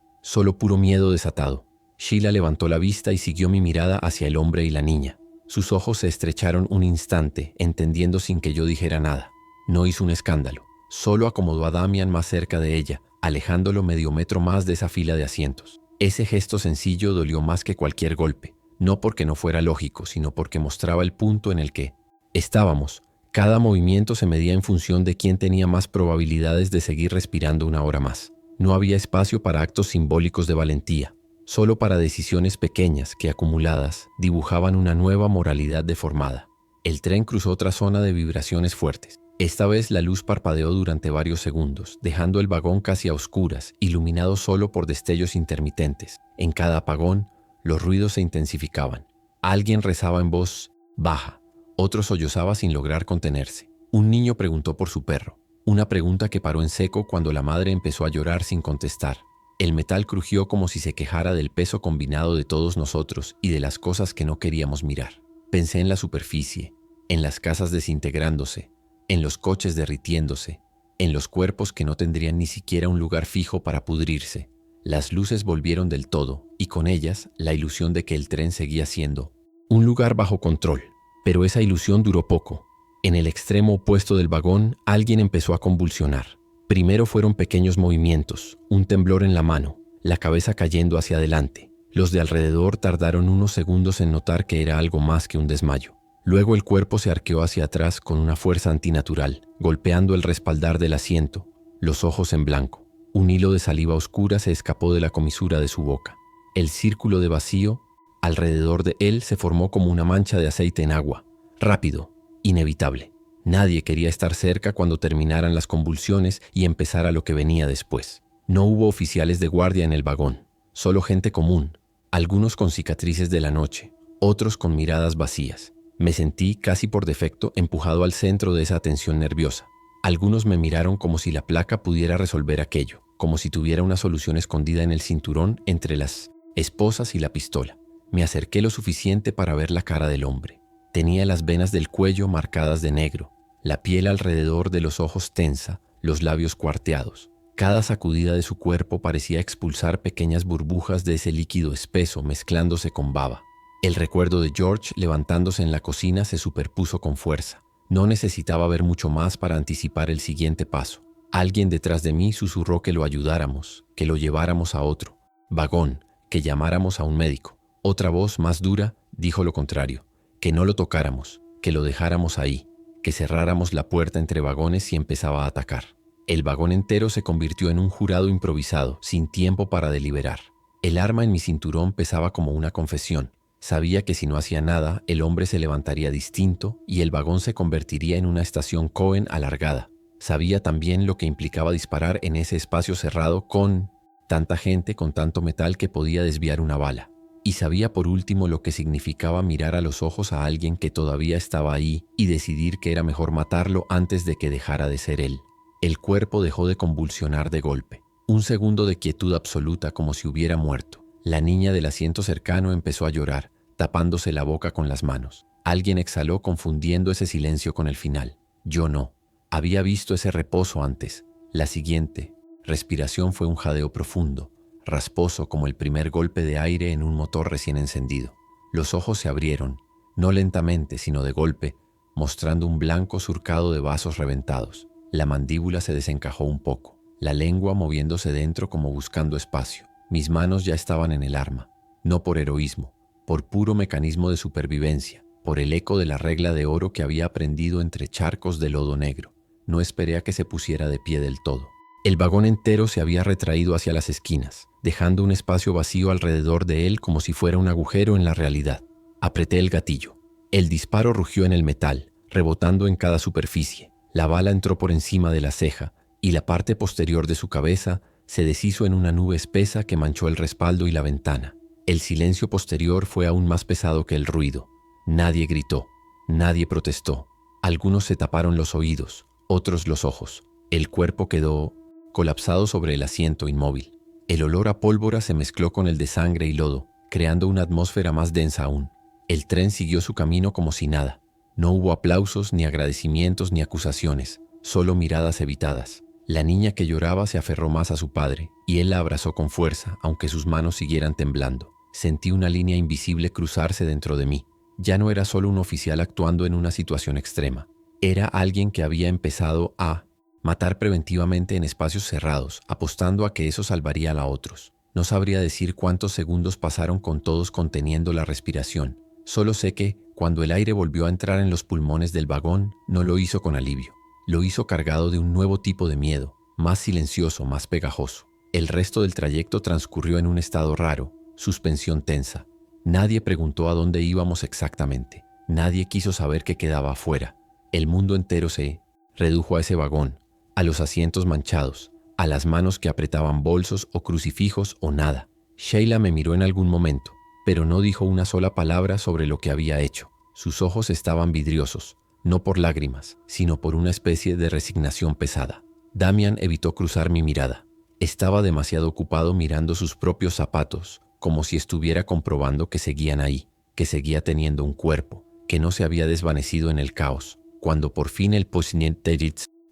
solo puro miedo desatado. Sheila levantó la vista y siguió mi mirada hacia el hombre y la niña. Sus ojos se estrecharon un instante, entendiendo sin que yo dijera nada. No hizo un escándalo, solo acomodó a Damian más cerca de ella, alejándolo medio metro más de esa fila de asientos. Ese gesto sencillo dolió más que cualquier golpe, no porque no fuera lógico, sino porque mostraba el punto en el que estábamos. Cada movimiento se medía en función de quién tenía más probabilidades de seguir respirando una hora más. No había espacio para actos simbólicos de valentía, solo para decisiones pequeñas que, acumuladas, dibujaban una nueva moralidad deformada. El tren cruzó otra zona de vibraciones fuertes. Esta vez la luz parpadeó durante varios segundos, dejando el vagón casi a oscuras, iluminado solo por destellos intermitentes. En cada apagón, los ruidos se intensificaban. Alguien rezaba en voz baja, otro sollozaba sin lograr contenerse. Un niño preguntó por su perro, una pregunta que paró en seco cuando la madre empezó a llorar sin contestar. El metal crujió como si se quejara del peso combinado de todos nosotros y de las cosas que no queríamos mirar. Pensé en la superficie, en las casas desintegrándose, en los coches derritiéndose, en los cuerpos que no tendrían ni siquiera un lugar fijo para pudrirse. Las luces volvieron del todo, y con ellas la ilusión de que el tren seguía siendo un lugar bajo control. Pero esa ilusión duró poco. En el extremo opuesto del vagón, alguien empezó a convulsionar. Primero fueron pequeños movimientos, un temblor en la mano, la cabeza cayendo hacia adelante. Los de alrededor tardaron unos segundos en notar que era algo más que un desmayo. Luego el cuerpo se arqueó hacia atrás con una fuerza antinatural, golpeando el respaldar del asiento, los ojos en blanco. Un hilo de saliva oscura se escapó de la comisura de su boca. El círculo de vacío alrededor de él se formó como una mancha de aceite en agua. Rápido, inevitable. Nadie quería estar cerca cuando terminaran las convulsiones y empezara lo que venía después. No hubo oficiales de guardia en el vagón, solo gente común, algunos con cicatrices de la noche, otros con miradas vacías. Me sentí, casi por defecto, empujado al centro de esa tensión nerviosa. Algunos me miraron como si la placa pudiera resolver aquello, como si tuviera una solución escondida en el cinturón entre las esposas y la pistola. Me acerqué lo suficiente para ver la cara del hombre. Tenía las venas del cuello marcadas de negro, la piel alrededor de los ojos tensa, los labios cuarteados. Cada sacudida de su cuerpo parecía expulsar pequeñas burbujas de ese líquido espeso mezclándose con baba. El recuerdo de George levantándose en la cocina se superpuso con fuerza. No necesitaba ver mucho más para anticipar el siguiente paso. Alguien detrás de mí susurró que lo ayudáramos, que lo lleváramos a otro vagón, que llamáramos a un médico. Otra voz más dura dijo lo contrario, que no lo tocáramos, que lo dejáramos ahí, que cerráramos la puerta entre vagones y empezaba a atacar. El vagón entero se convirtió en un jurado improvisado, sin tiempo para deliberar. El arma en mi cinturón pesaba como una confesión. Sabía que si no hacía nada, el hombre se levantaría distinto y el vagón se convertiría en una estación Cohen alargada. Sabía también lo que implicaba disparar en ese espacio cerrado con tanta gente, con tanto metal que podía desviar una bala. Y sabía por último lo que significaba mirar a los ojos a alguien que todavía estaba ahí y decidir que era mejor matarlo antes de que dejara de ser él. El cuerpo dejó de convulsionar de golpe. Un segundo de quietud absoluta como si hubiera muerto. La niña del asiento cercano empezó a llorar, tapándose la boca con las manos. Alguien exhaló confundiendo ese silencio con el final. Yo no. Había visto ese reposo antes. La siguiente respiración fue un jadeo profundo, rasposo como el primer golpe de aire en un motor recién encendido. Los ojos se abrieron, no lentamente, sino de golpe, mostrando un blanco surcado de vasos reventados. La mandíbula se desencajó un poco, la lengua moviéndose dentro como buscando espacio. Mis manos ya estaban en el arma, no por heroísmo, por puro mecanismo de supervivencia, por el eco de la regla de oro que había aprendido entre charcos de lodo negro. No esperé a que se pusiera de pie del todo. El vagón entero se había retraído hacia las esquinas, dejando un espacio vacío alrededor de él como si fuera un agujero en la realidad. Apreté el gatillo. El disparo rugió en el metal, rebotando en cada superficie. La bala entró por encima de la ceja y la parte posterior de su cabeza se deshizo en una nube espesa que manchó el respaldo y la ventana. El silencio posterior fue aún más pesado que el ruido. Nadie gritó, nadie protestó. Algunos se taparon los oídos, otros los ojos. El cuerpo quedó colapsado sobre el asiento inmóvil. El olor a pólvora se mezcló con el de sangre y lodo, creando una atmósfera más densa aún. El tren siguió su camino como si nada. No hubo aplausos, ni agradecimientos, ni acusaciones, solo miradas evitadas. La niña que lloraba se aferró más a su padre, y él la abrazó con fuerza, aunque sus manos siguieran temblando. Sentí una línea invisible cruzarse dentro de mí. Ya no era solo un oficial actuando en una situación extrema. Era alguien que había empezado a matar preventivamente en espacios cerrados, apostando a que eso salvaría a otros. No sabría decir cuántos segundos pasaron con todos conteniendo la respiración. Solo sé que, cuando el aire volvió a entrar en los pulmones del vagón, no lo hizo con alivio. Lo hizo cargado de un nuevo tipo de miedo, más silencioso, más pegajoso. El resto del trayecto transcurrió en un estado raro, suspensión tensa. Nadie preguntó a dónde íbamos exactamente. Nadie quiso saber qué quedaba afuera. El mundo entero se redujo a ese vagón, a los asientos manchados, a las manos que apretaban bolsos o crucifijos o nada. Sheila me miró en algún momento, pero no dijo una sola palabra sobre lo que había hecho. Sus ojos estaban vidriosos, no por lágrimas, sino por una especie de resignación pesada. Damian evitó cruzar mi mirada. Estaba demasiado ocupado mirando sus propios zapatos, como si estuviera comprobando que seguían ahí, que seguía teniendo un cuerpo, que no se había desvanecido en el caos. Cuando por fin el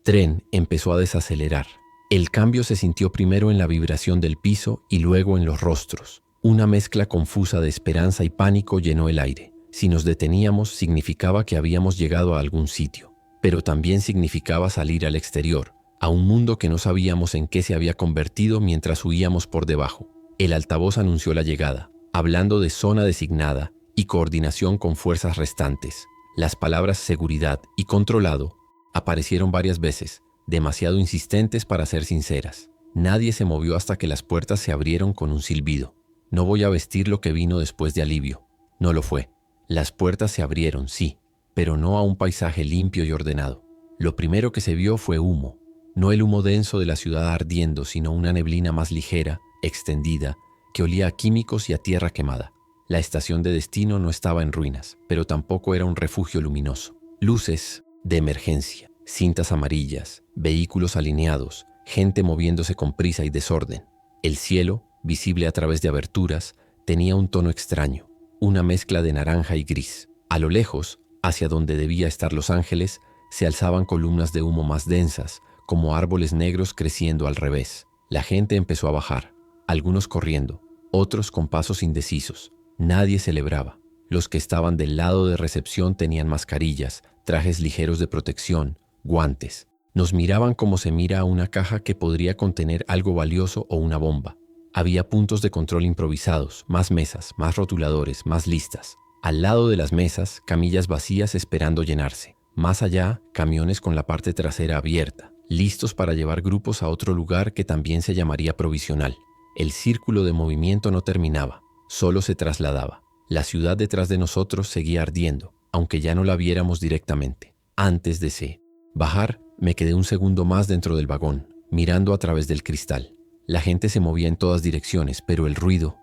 tren empezó a desacelerar. El cambio se sintió primero en la vibración del piso y luego en los rostros. Una mezcla confusa de esperanza y pánico llenó el aire. Si nos deteníamos, significaba que habíamos llegado a algún sitio, pero también significaba salir al exterior, a un mundo que no sabíamos en qué se había convertido mientras huíamos por debajo. El altavoz anunció la llegada, hablando de zona designada y coordinación con fuerzas restantes. Las palabras seguridad y controlado aparecieron varias veces, demasiado insistentes para ser sinceras. Nadie se movió hasta que las puertas se abrieron con un silbido. No voy a vestir lo que vino después de alivio. No lo fue. Las puertas se abrieron, sí, pero no a un paisaje limpio y ordenado. Lo primero que se vio fue humo. No el humo denso de la ciudad ardiendo, sino una neblina más ligera, extendida, que olía a químicos y a tierra quemada. La estación de destino no estaba en ruinas, pero tampoco era un refugio luminoso. Luces de emergencia, cintas amarillas, vehículos alineados, gente moviéndose con prisa y desorden. El cielo, visible a través de aberturas, tenía un tono extraño, una mezcla de naranja y gris. A lo lejos, hacia donde debía estar Los Ángeles, se alzaban columnas de humo más densas, como árboles negros creciendo al revés. La gente empezó a bajar, algunos corriendo, otros con pasos indecisos. Nadie celebraba. Los que estaban del lado de recepción tenían mascarillas, trajes ligeros de protección, guantes. Nos miraban como se mira a una caja que podría contener algo valioso o una bomba. Había puntos de control improvisados, más mesas, más rotuladores, más listas. Al lado de las mesas, camillas vacías esperando llenarse. Más allá, camiones con la parte trasera abierta, listos para llevar grupos a otro lugar que también se llamaría provisional. El círculo de movimiento no terminaba, solo se trasladaba. La ciudad detrás de nosotros seguía ardiendo, aunque ya no la viéramos directamente. Antes de bajar, me quedé un segundo más dentro del vagón, mirando a través del cristal. La gente se movía en todas direcciones, pero el ruido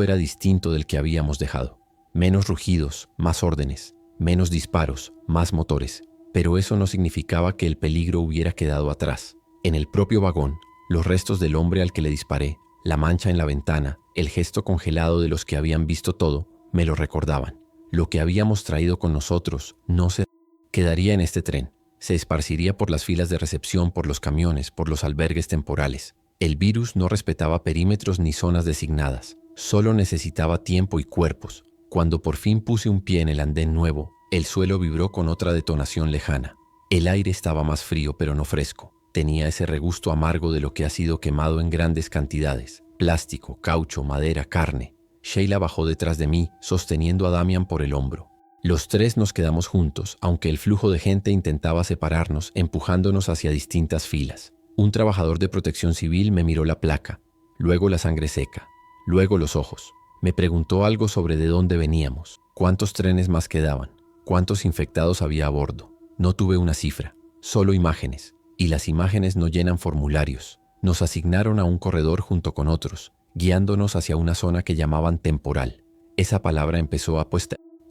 era distinto del que habíamos dejado. Menos rugidos, más órdenes, menos disparos, más motores. Pero eso no significaba que el peligro hubiera quedado atrás. En el propio vagón, Los restos del hombre al que le disparé, la mancha en la ventana, el gesto congelado de los que habían visto todo, me lo recordaban. Lo que habíamos traído con nosotros no se quedaría en este tren. Se esparciría por las filas de recepción, por los camiones, por los albergues temporales. El virus no respetaba perímetros ni zonas designadas. Solo necesitaba tiempo y cuerpos. Cuando por fin puse un pie en el andén nuevo, el suelo vibró con otra detonación lejana. El aire estaba más frío pero no fresco. Tenía ese regusto amargo de lo que ha sido quemado en grandes cantidades. Plástico, caucho, madera, carne. Sheila bajó detrás de mí, sosteniendo a Damian por el hombro. Los tres nos quedamos juntos, aunque el flujo de gente intentaba separarnos, empujándonos hacia distintas filas. Un trabajador de protección civil me miró la placa, luego la sangre seca, luego los ojos. Me preguntó algo sobre de dónde veníamos, cuántos trenes más quedaban, cuántos infectados había a bordo. No tuve una cifra, solo imágenes, y las imágenes no llenan formularios. Nos asignaron a un corredor junto con otros, guiándonos hacia una zona que llamaban temporal. Esa palabra empezó a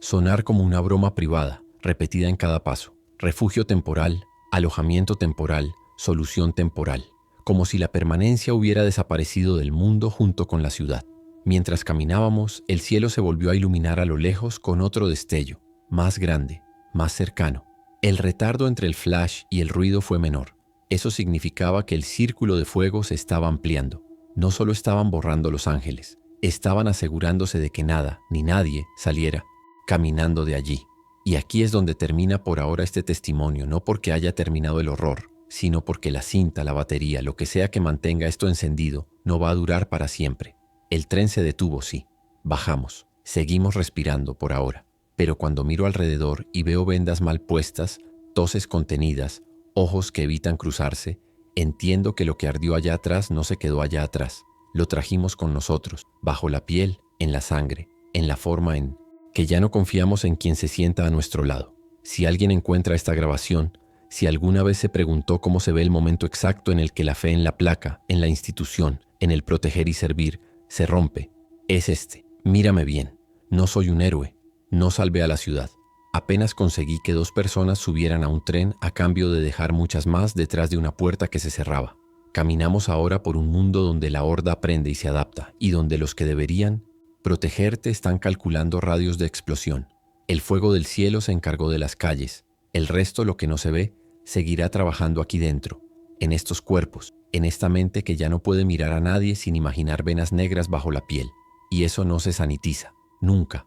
sonar como una broma privada, repetida en cada paso. Refugio temporal, alojamiento temporal, solución temporal. Como si la permanencia hubiera desaparecido del mundo junto con la ciudad. Mientras caminábamos, el cielo se volvió a iluminar a lo lejos con otro destello, más grande, más cercano. El retardo entre el flash y el ruido fue menor. Eso significaba que el círculo de fuego se estaba ampliando. No solo estaban borrando los ángeles, estaban asegurándose de que nada, ni nadie, saliera caminando de allí. Y aquí es donde termina por ahora este testimonio, no porque haya terminado el horror, sino porque la cinta, la batería, lo que sea que mantenga esto encendido, no va a durar para siempre. El tren se detuvo, sí. Bajamos. Seguimos respirando por ahora. Pero cuando miro alrededor y veo vendas mal puestas, toses contenidas, ojos que evitan cruzarse, entiendo que lo que ardió allá atrás no se quedó allá atrás. Lo trajimos con nosotros, bajo la piel, en la sangre, en la forma en que ya no confiamos en quien se sienta a nuestro lado. Si alguien encuentra esta grabación, si alguna vez se preguntó cómo se ve el momento exacto en el que la fe en la placa, en la institución, en el proteger y servir, se rompe, es este. Mírame bien, no soy un héroe, no salvé a la ciudad. Apenas conseguí que 2 personas subieran a un tren a cambio de dejar muchas más detrás de una puerta que se cerraba. Caminamos ahora por un mundo donde la horda aprende y se adapta, y donde los que deberían protegerte están calculando radios de explosión. El fuego del cielo se encargó de las calles. El resto, lo que no se ve, seguirá trabajando aquí dentro, en estos cuerpos, en esta mente que ya no puede mirar a nadie sin imaginar venas negras bajo la piel. Y eso no se sanitiza, nunca.